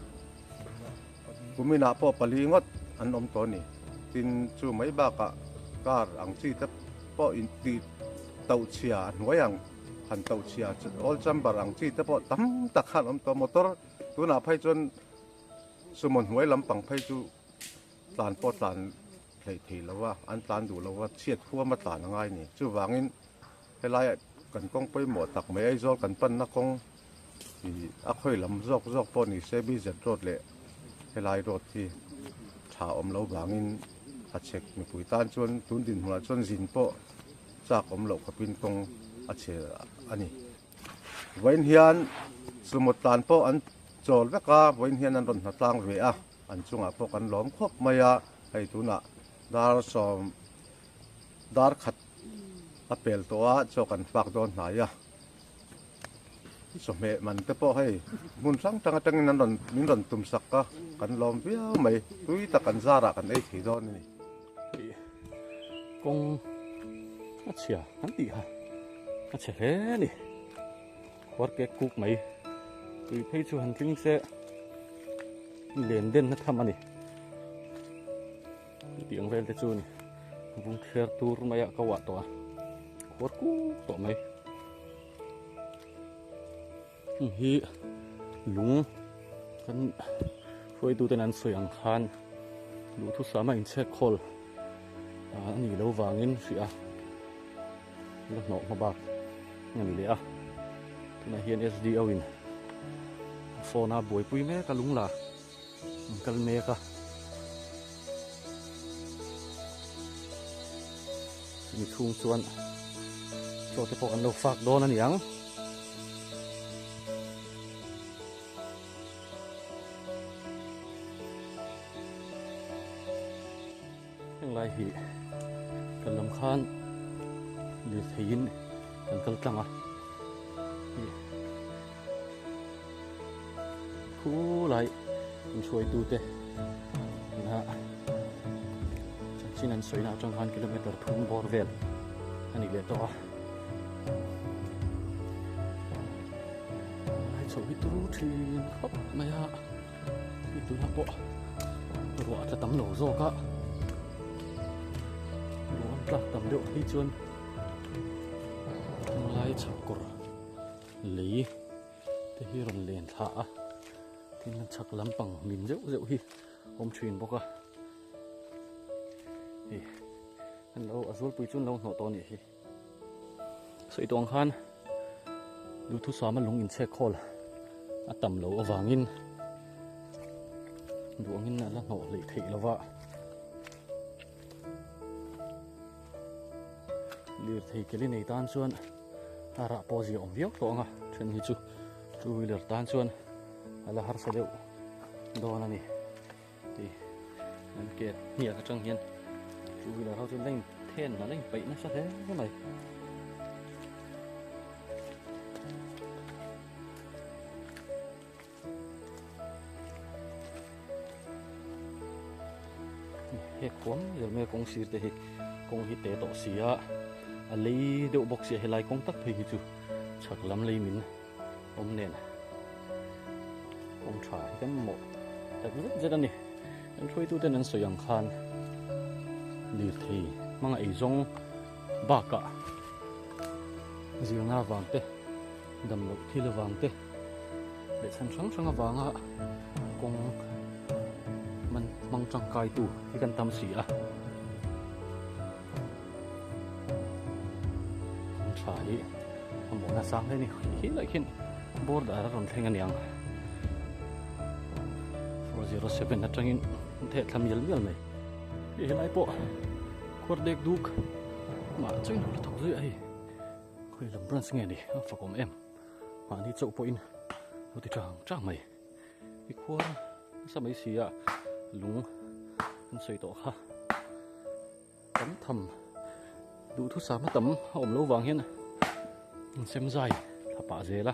S2: kumina po palingot an to ni tin chu mai ba ka kar ang chi ta po in ti tau chia noyang han tau chia all chamber ang chi ta po tam tak khan to motor tu na phai chon sumon huai lampang phai chu tlan po tlan thei thei lawa an tlan du lawa chiat khuwa ma tlan ngai ni chu wangin helai kan kong poi mo tak mai ai zol kan pan na kong i a khoi lam zok zok po ni se bi zet rot le helai rot thi tha lo wangin a chek mi pui tan chon tun din hula chon zin po chak lo khapin kong a che ani wain hian sumot tan po an chol veka wain hian an ron hatlang ve a an chunga po kan lom khop maya hei tuna dar som dar khat apel to a cho kan fak don na ya so me man te po hei mun sang tanga tangin an ron min ron tum sak ka kan lom viau mai tui ta kan zara kan ei thi don ni
S1: kong a chia an ti ha a che he ni war ke kuk mai tui phei chu han tling se len den na tham ani tiang vel te chu ni bung kher tur maya ka wa to war ku to mai hi lung kan foi tu ten an soyang khan lu thu sama in che khol ani lo wangin ria lo no ma bak ngani le a tuna hian SDO in phone a boi pui me ka lung la kal me ka mi thung chuan cho te pok an lo fak don ani ang lai hi kan lam khan li thein kan kal tanga khu lai in choi tu te na chin an soi na chang han kilometer thun bor vel ani le to ai choi tu thin khop maya hi tu na po ro ta tam lo zo ka tak tam deuh hi chuan lai chak kor lei te hi ron len tha a tin chak lampang min zeu zeu hi om thin boka hi an lo azul pui chun lo no to ni hi soi tong khan lu thu sama lung in che khol a tam lo awangin duangin na la no le thei lawa lir thei keli nei tan chuan ara pozi om viok to nga then hi chu two wheeler tan chuan ala har sa deuh don ani ti an ke nia ka chang hian two wheeler ho chu leng then na leng pai na sa thế cái này he khom giờ me kong sir te hi kong hi te to sia a lei deuh bok sia helai kong tak phei hi chu chak lam lei min om nen om tha kan mo tak zet ani an thui tu ten an soyang khan lir thei manga ei zong ba ka zirna wang te dam lo thil wang te le chan sang sang awanga kong man mang chang kai tu hi kan tam sia hi mo na sang le ni hi lai khin board ara ron thleng aniang 407 na tangin the thlam yel mel mai hi lai po khor dek duk ma ching lo thok zui ai khoi lam bran singe ni fakom em ma ni chau po in lo ti chang mai i khor sa mai sia lung an soi to kha tấm thầm đủ thứ sao mà tấm ôm lâu vàng hiên xem dài thà bả dễ là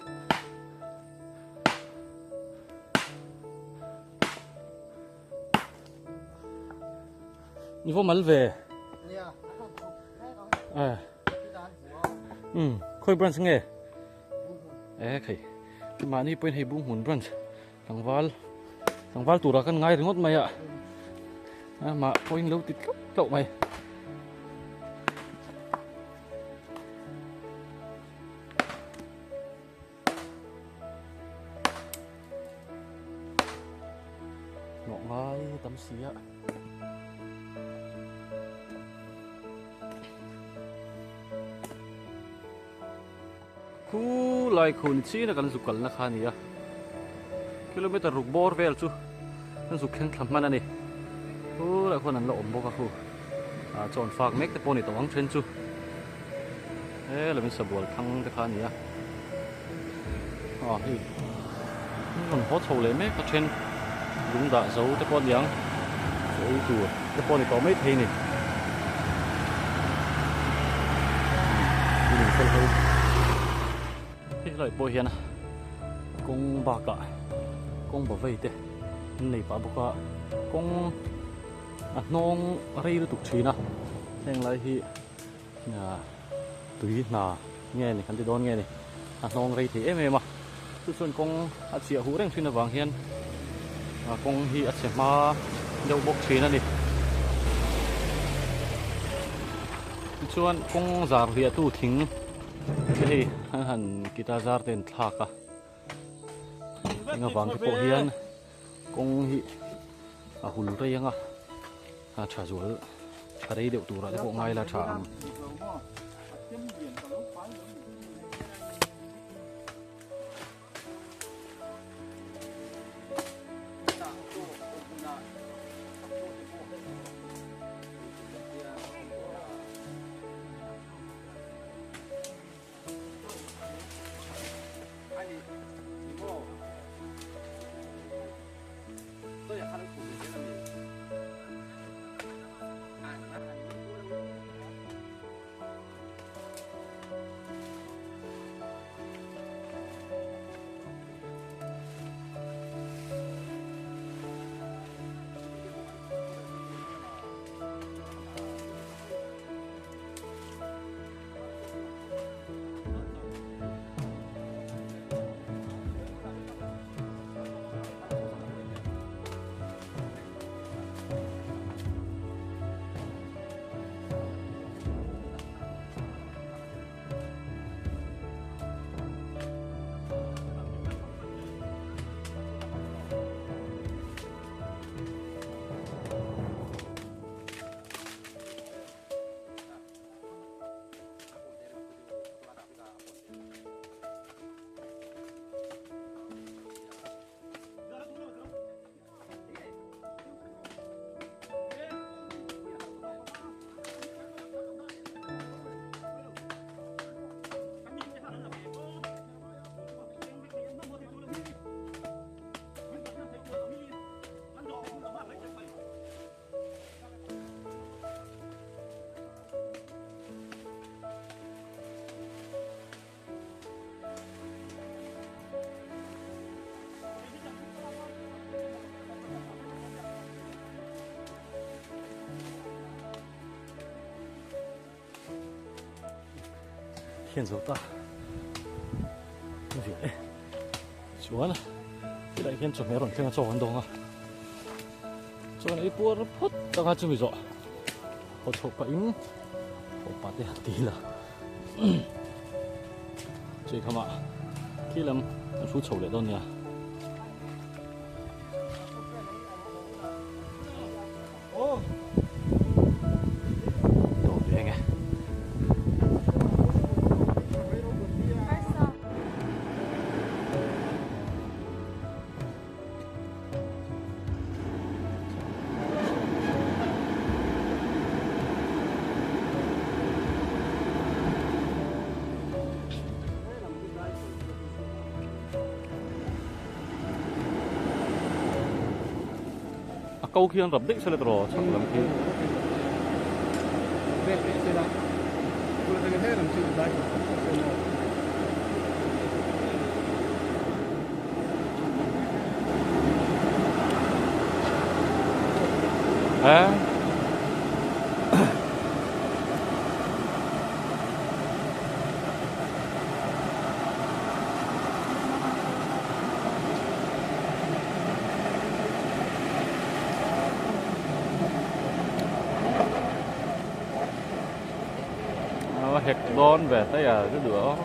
S1: như vô mal về khôi brand nghe khay mà ni point hay bung hun brand thằng val tụ ra căn ngay ngót mày ạ mà point lâu tít cậu mày ngay tấm xía khu lại khôn chi là cần dục cẩn là khá nhỉ km rục bor vel chu cần dục khen thầm man này khu lại khôn ăn lộn bốc khu chọn phạc mấy cái poni tổ ong trên chu thế là mình sẽ buồn thăng cái khá nhỉ thì còn hot sầu lấy mấy cái trên đúng đã giấu cái con giang giấu chùa cái con này có mấy thế này mình xem thôi thế lại bồi hiền công bạc cả công bảo vệ thế này bà bọc cả công nong rây được tục chi na nên lại hi tùy na nghe này khán giả đón nghe này nong rây thì em mà tu xuân công chia hú đang xuyên vàng hiền công hi sẽ mà dâu bốc chi na đi chuan công zar hi tu thing cái han kita zar ten thak à nga wang cái po hian công hi hul rei anga cha zual rei deuh tur a po ngai la tha am hiện dấu ta việc đấy chúa này cái đại hiện chuẩn bị rồi thêm cho vận động à cho này bùa nó phốt đang ăn chuẩn bị rồi họ chụp bánh họ bắt để hạt tí là chơi không ạ khi làm chú chầu lại đâu nhỉ câu khiêng rập đích sẽ là rồi chắc lắm khi
S2: Bê bê xe đó. Tôi thấy thế làm chuyện đấy.
S1: à hệt đón về tới cái đứa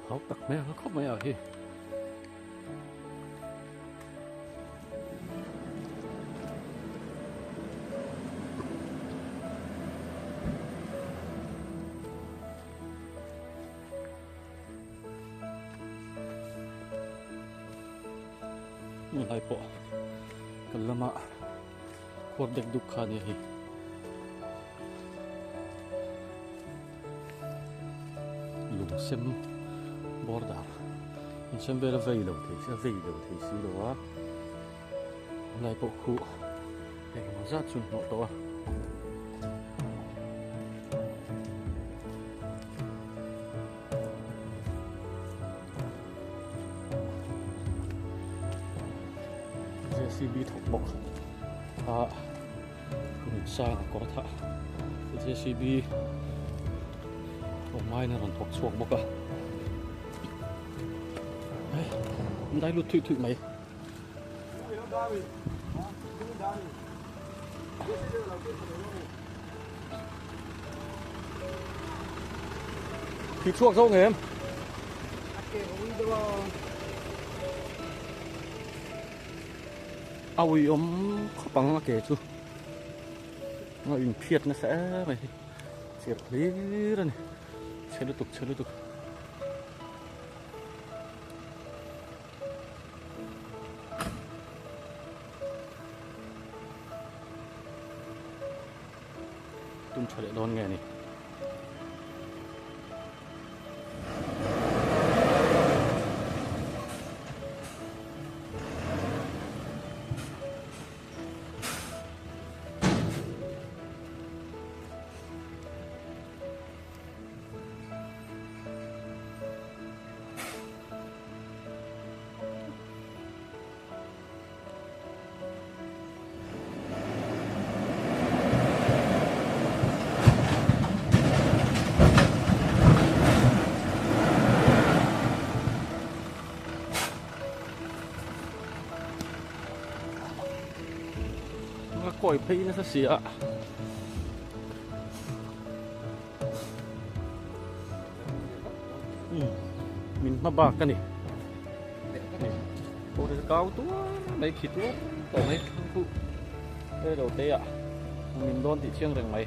S1: học tặc mẹ nó khóc mẹ ở hi mulai po kalama kordek dukhan ya hi lung sem bordar in sem bela veilo thì xí đó mulai po khu yang mazat sun no to JCB thọc bọc mình sang có thạ JCB mai nó còn thọc xuống bọc à đây lụt thụy mày thịt chuột dâu người em ôi khó bằng kể chú nó in phiệt nó sẽ mày triệt lý rồi này chơi liên tục tum chơi để đón nghe này coi phi nó sẽ xỉa mình mà bạc cái này bộ này cao tua mấy thịt tua còn mấy phụ đây đầu tê ạ mình đón thị trường rằng mày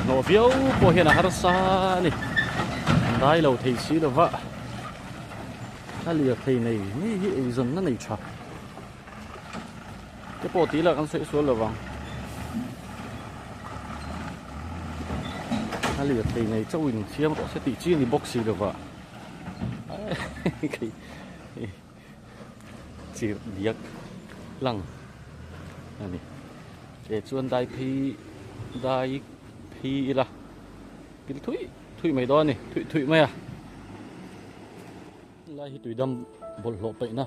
S1: nó viếu của hiện là harsa này đây lầu thầy xí là vợ ta liệt thầy này mới dần nó này chọc cái bộ tí là con sẽ xuống là vòng ta liệt thầy này châu hình chiêm có sẽ tỷ chi thì bốc xì được vợ chỉ điếc lăng này để chuan đai phi là kil thui mai do ni thui mai à lai hi tui dam bol lo pe na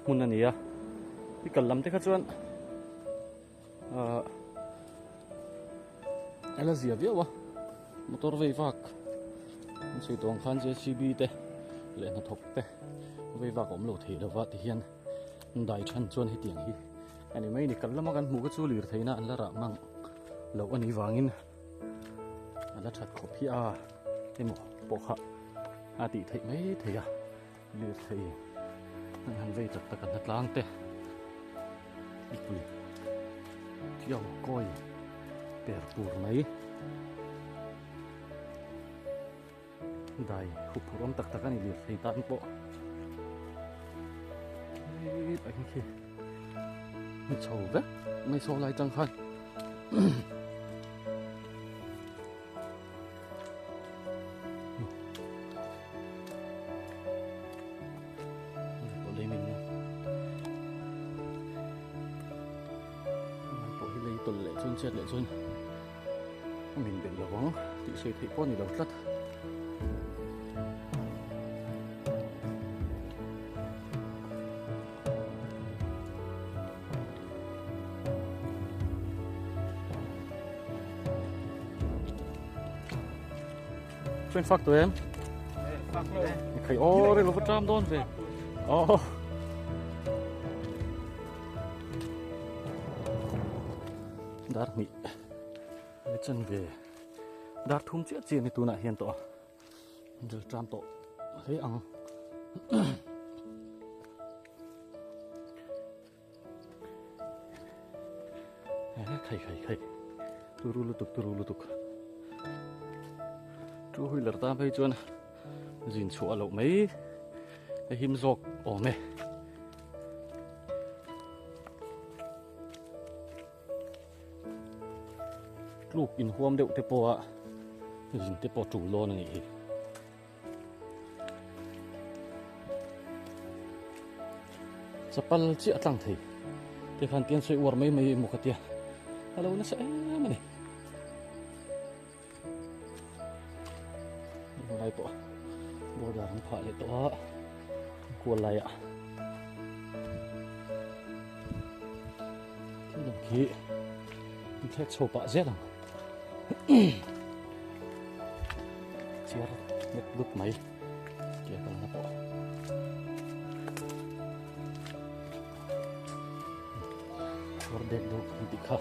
S1: mun ani à cái cần lắm thế khác chuan ela zia via wa motor vei vak sui tong khan JCB te le na thok te vei vak om lo thei lo wa ti hian dai than chuan hi tiang hi ani mai ni kal lama kan mu ka chu lir theina an la ra mang lo ani wangin ala that khop hi a emo pokha a ti thei mai thei a lir thei han vei tak tak an tlang te ikui thiau koi per pur mai dai hupuram tak tak ani lir thei tan po anh khi mình sầu vết mày sầu lại chẳng khăn bộ lấy mình bộ hi lấy tuần lệ xuân chết lệ xuân mình bị lỏng tự xây thị con gì đâu tất Chuyên phác tụi em khởi ô đây là một trăm đôn về ô đát mị lấy chân về đát thum chết chiên thì tụi nãy hiện tọ giờ trăm tọ thấy ăn khởi tu ru lu tục chú huy lật ta bây chuan dìn chua lậu mấy cái him dọc ổ mẹ lúc in hôm đệu tế po ạ dìn tế po chủ lo này sapal chị tăng thì thì khăn tiền soi uar mấy một cái tiền alo nó sẽ mà này lại po bộ đàn phải lại to cuốn lại ạ cái đồng khí thế sâu bạ rét à chia mất lúc mấy kia còn nó po Horden do kritika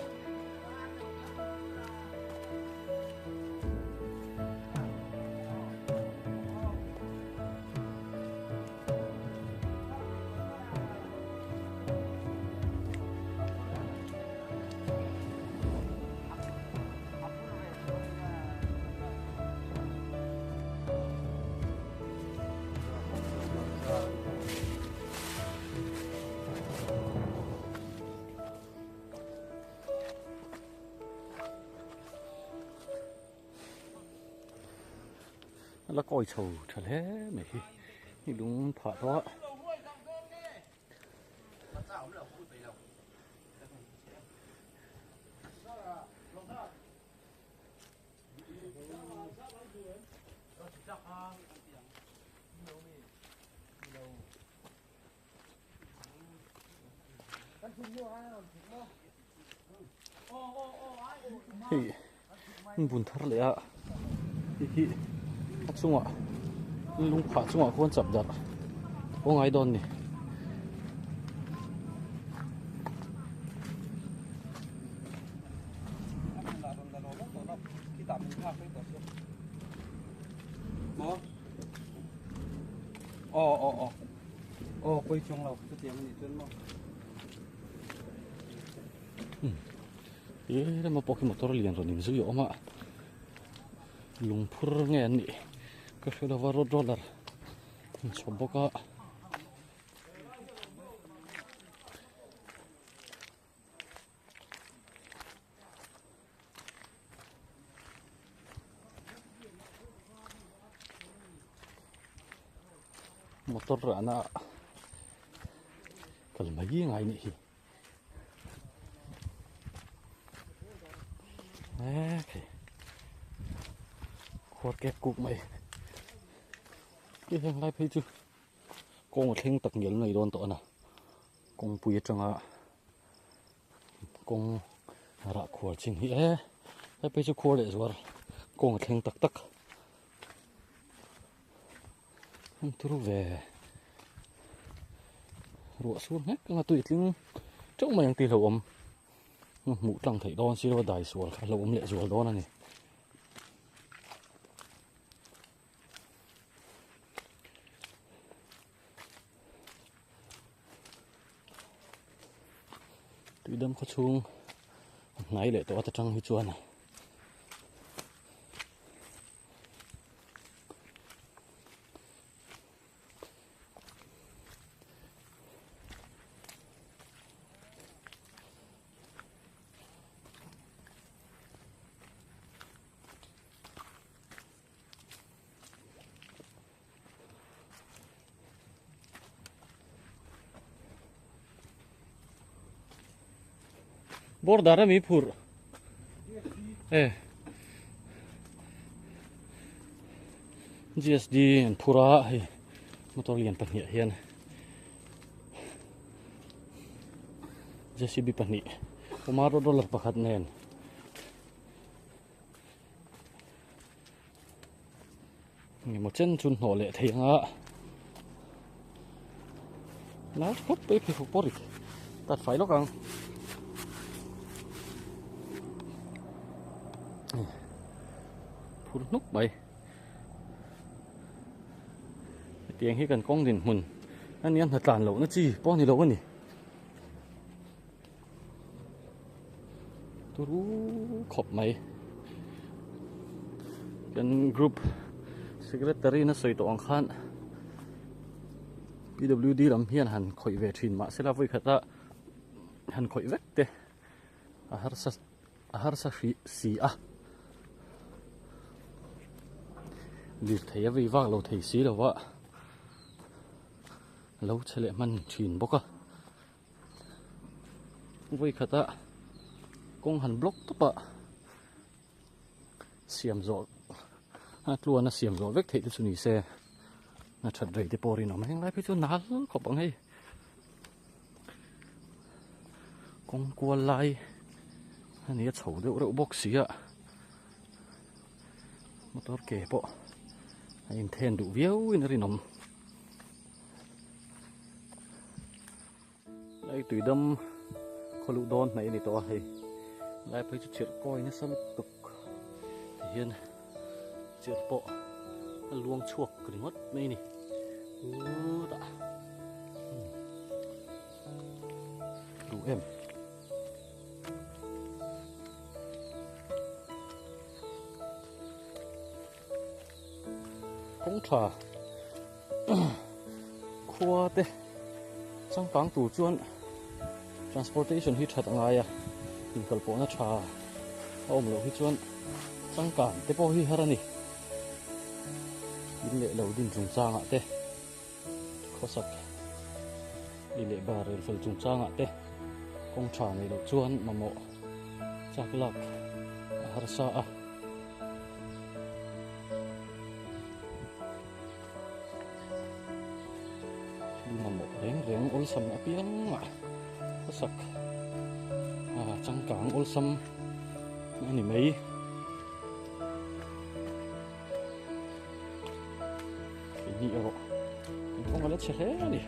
S1: là coi sầu thật thế mày thì đúng thỏa đó thì buồn thật lẽ thì chung ạ lung phá chung ạ con chậm giật có ngay đòn nè
S3: quay chung lâu cái tiếng này chân mau
S1: thế mà bỏ cái motor liền rồi nhìn dữ mà lung phur nghe nè cái số đó vào dollar chụp bóc á motor rana kalau lagi ngai ni okay quạt kẹp cục mày cái hàng lai phải chứ con một thing tặc nhẫn này đòn tọa nè con bùi trăng à con rạ khua chinh hi lai phải chứ khua để rồi con một thing tặc tặc không thua về rụa xuống hết cái là tụi tiếng chỗ mà yang tì lâu ôm mũ trăng thấy đòn xí đâu đại xuống lâu ôm lệ rồi đó này tụi đâm có chung nãy để tao trăng hi chuan này bordara mi phur GSD and phura hay motor lian pahnih hian JCB pahnih umaro dollar pakhat nen ngi mo chen chun hno le theinga na khop pe phi pori tat fai lokang phur núc bay tiếng hi cần con đình hùn anh em thật tàn lẩu nó chi bao nhiêu lẩu này tôi khop mày cần group secretary nó soi tổ khan PWD làm hiền hẳn khỏi về thuyền mà sẽ là vui khát ra hẳn khỏi vết tê har sa si à liệt thấy vì vác lâu thấy xí đâu vợ lâu chơi lệ man thuyền bốc à vui khát ra công hẳn block tốt ạ xiêm rõ luôn là xiêm rõ vết thấy được suy xe là chặt rầy thì bồi nó mà lại phải cho nát khó bằng hay công qua lại anh ấy chầu đậu bốc xí ạ motor kẹp bộ anh thêm đủ véo in rồi nằm đây tùy đâm khó lụ đòn này thì to hay lại phải cho chuyện coi nó sao tục hiền chuyện bộ luông chuộc cái mất đây này đã đủ em cũng trà khoa tê sang cảng tủ chuan transportation hi thật ngay à hình cầu bộ nó trà ôm lộ hi chuan sang cảng tê po hi hara ni in lệ lâu din trung sang ạ tê khó sạch in lệ bà rồi phần trung sang ạ tê công trà này lộ chuan mà mộ chắc lạc hara sa à mà một rèn ol sâm ở piang mà có sặc trăng cảng ol sâm này mấy cái gì vậy không có lết xe thế đi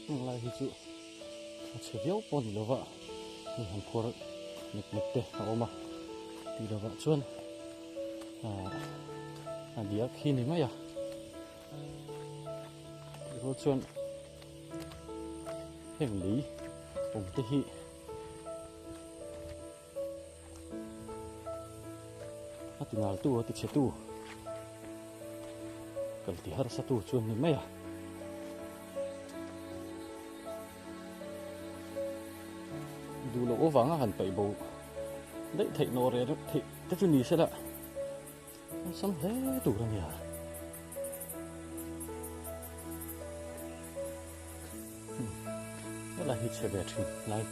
S1: lại thì chịu chỉ béo bồn là vợ mình hàn phô rồi nịch tê ôm mà thì là vợ chuôn đi khi này mấy à thì vợ chuôn hành lý ôm tê hi tinggal tu ti chetu kal ti har satu chuan ni mai du lo owanga han pai bo dei thei no re thei ta chu ni se la sam he tu ra ya la hi che bet lai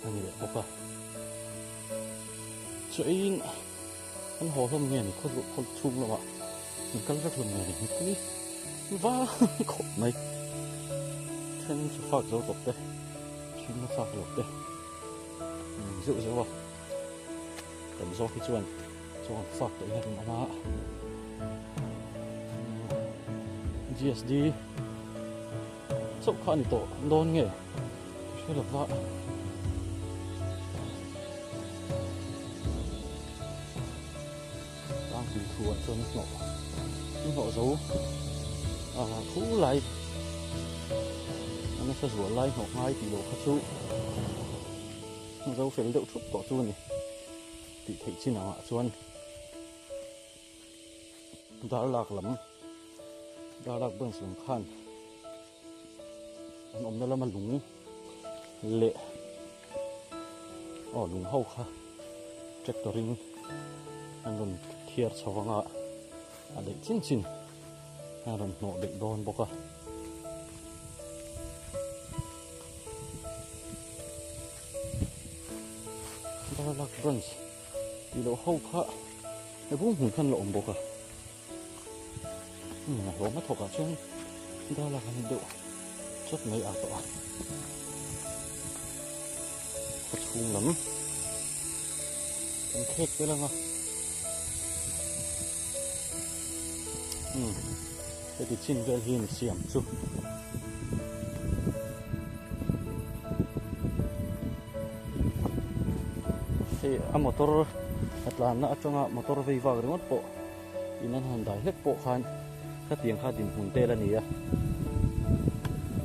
S1: ani le opa so in an ho lom nge ni khol chung lo wa ni kal ra thun nge ni ku va kho mai then chu phak zo tok te chin ma phak lo te zo zo wa tam zo ki chuan phak te ha rum ama GSD so kha ni to don nge cái lập vợ đang bị thua cho nước nọ giấu thú lại nó sẽ rửa lại họ ngay thì đồ khát chú giấu phải đậu thuốc tỏ chuôn này thì thấy chi nào ạ chuôn đã lạc lắm đã lạc bên sườn khan ông đó là mà lúng lệ lùng hậu kha tractoring anh luôn thiệt cho vang ạ để chín chín anh luôn nọ định đòn bốc à đó là brunch đi đâu hậu kha để bung hùn khăn lộn bốc à lộn mất thọc à chứ đó là hành độ rất mấy à tọa chung lắm con khét cái lắm à cái chín cái hiền xiêm chút thì motor Atlanta trong motor vây vào cái mất bộ thì nó hoàn đại hết bộ khan các tiếng khai điểm hồn tê là gì à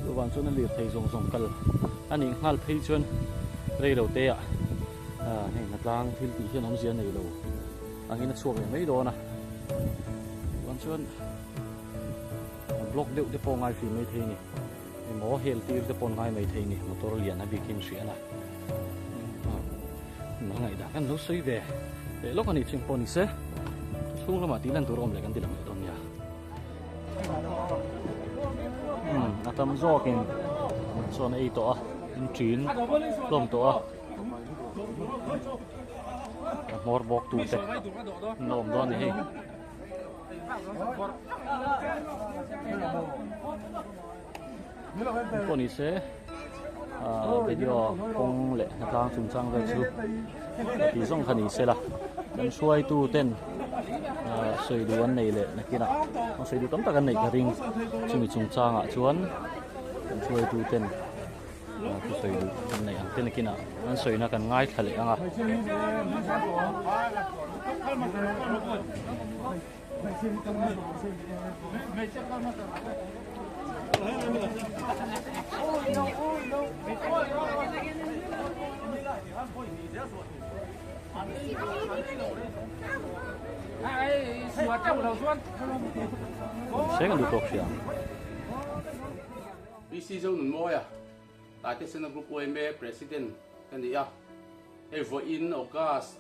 S1: các bạn cho nó liệt thầy rồng rồng cần anh ấy ngal thấy chuyên đây đầu tê ạ này là lang thiên tỷ hiện ông diễn này đầu anh ấy nó suộc này mấy đồ nè còn chuyên block điệu để po ngay phim mấy thế này mỏ hel tiêu để po ngay mấy thế này một tổ liền là bị kinh sỉa nè nó ngày đã ăn lúc suy về để lúc anh ấy chừng po này sẽ xuống là mà tí lần tôi ôm lại cái tí làm cái đồng nhà tầm gió kìm cho này to chín lom to mor bok tu te nom don ni con ni se video kong le tang chung chang ve chu ti song khani se la kan suai tu ten soi duan nei le nakina soi du tam ta kan nei ka ring chumi chung chang a chuan kan suai tu ten cái sợi này anh tên là kia nào anh sợi nó cần ngay thật lệ anh à sẽ còn được tốt chưa?
S5: BC zone mua à? Tại thế sen group OMB president cái gì à? Hay vợ in August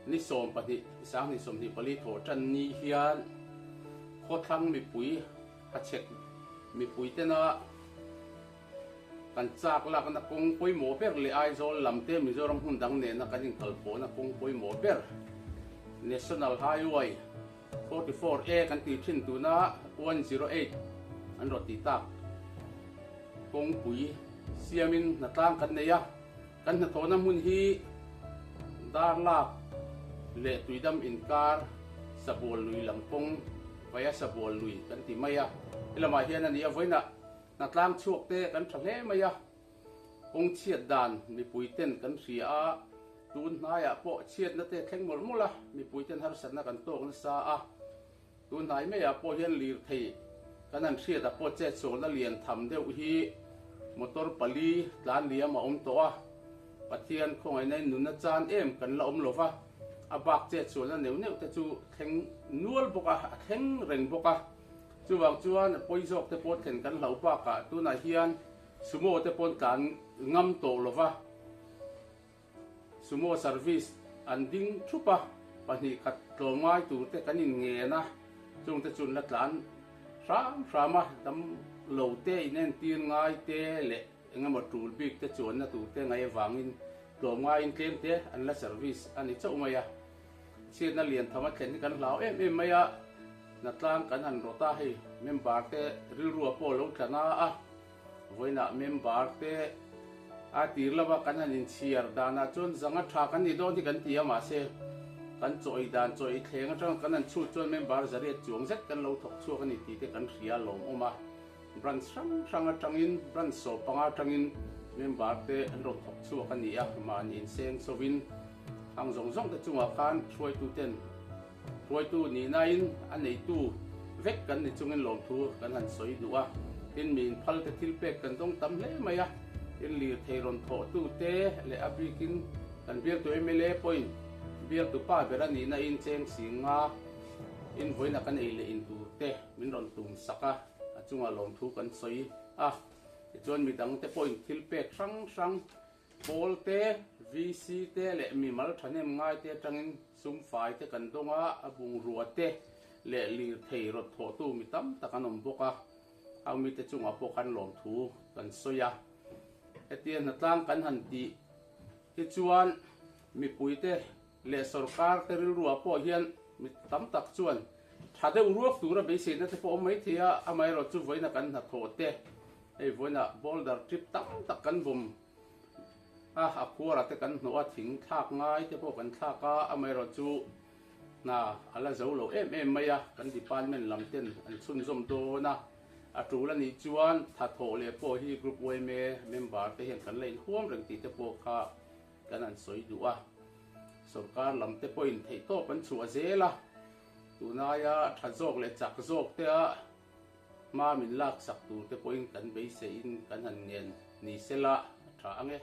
S5: ni som bát ni sáng ni som ni bali thổ chân ni hiền khó thăng mi bụi hạt check mi bụi tên à kan chak la kan kong poi mo per le ai zo lam te Mizoram hun dang ne na kan kal po na kong poi mo per National Highway 44A kan ti thin tu na 108 an ro ti tak kong pui siamin na tang kan ne ya kan na thona mun hi dar la le tuidam in car sabol lui lam kong vaya sabol lui kan ti maya ilama hian ani avoina na tlang chuak te kan thale maya kong chiat dan mi puiten kan ria tun haya po chiat na te thleng mol mola mi puiten har sanna kan tok na sa a tun hai me ya po hian lir thei kan an ria da po che chol na lian tham deuh hi motor pali tlan liam a om to a pathian khong ai nei nun na chan em kan la om lova abak che chuan a neu neu te chu theng nual boka theng reng boka chu wang chuan poizok te pot khen kan hlo pa ka tu na hian sumo te pon kan ngam to lova sumo service an ding thupa pani khat tlomai tu te kanin nge na chung te chun la tlan rama dam lo te inen tin ngai te le engam tul big te chuan na tu te ngai wangin tlomai in tlem te an la service ani chau maya sin na lian thama khen kan lau em maya na tlang kan han rota hi member te ril ruwa po lo thana a voina member te a tir lawa kan han in chiar dana chon zanga tha kan ni do ti kan tia ma se kan choi dan choi thleng atang kan an chu chon member zari chuang zet kan lo thok chu kan ni ti te kan ria lom oma bran sang atangin bran so panga atangin member te an ro thok chu kan ni a man in seng sovin ang zong te chunga khan throi tu ten throi tu ni nain an nei tu vek kan ni chungin lom thu kan han soi duwa tin min phal te thil pek kan dong tam hle maya in li theiron tho tu te le abikin kan biak tu mla point biak tu pa bera ni na in cheng singa in voina kan ei le in tu te min ron tum saka achunga lom thu kan soi a chuan mi dang te point thil pek sang bol te vc te le mi mal thanem ngai te tangin sum fai te kan donga abung ruwa te le li thei rot tho tu mi tam takanom boka au mi te chunga po kan lom thu kan soya etian na tlang kan han ti ti chuan mi puite le sarkar te ril ruwa po hian mi tam tak chuan thade uruak tura be se na te po mai thia amai ro chu voina kan na tho te ei voina boulder trip tam tak kan bum a khura te kan hnuwa thing thak ngai te po kan thaka amai ro chu na ala zo lo em maya kan department lamten an chun zom do na a tula ni chuan tha tho le po hi group way me member te hian kan lein huam reng ti te po kha kan an soi duwa sarkar lam te po in thei to pan chu azela tunaya thazok le chak zok te a ma min lak sak tu te po in kan be se in kan han ngen ni sela tha ange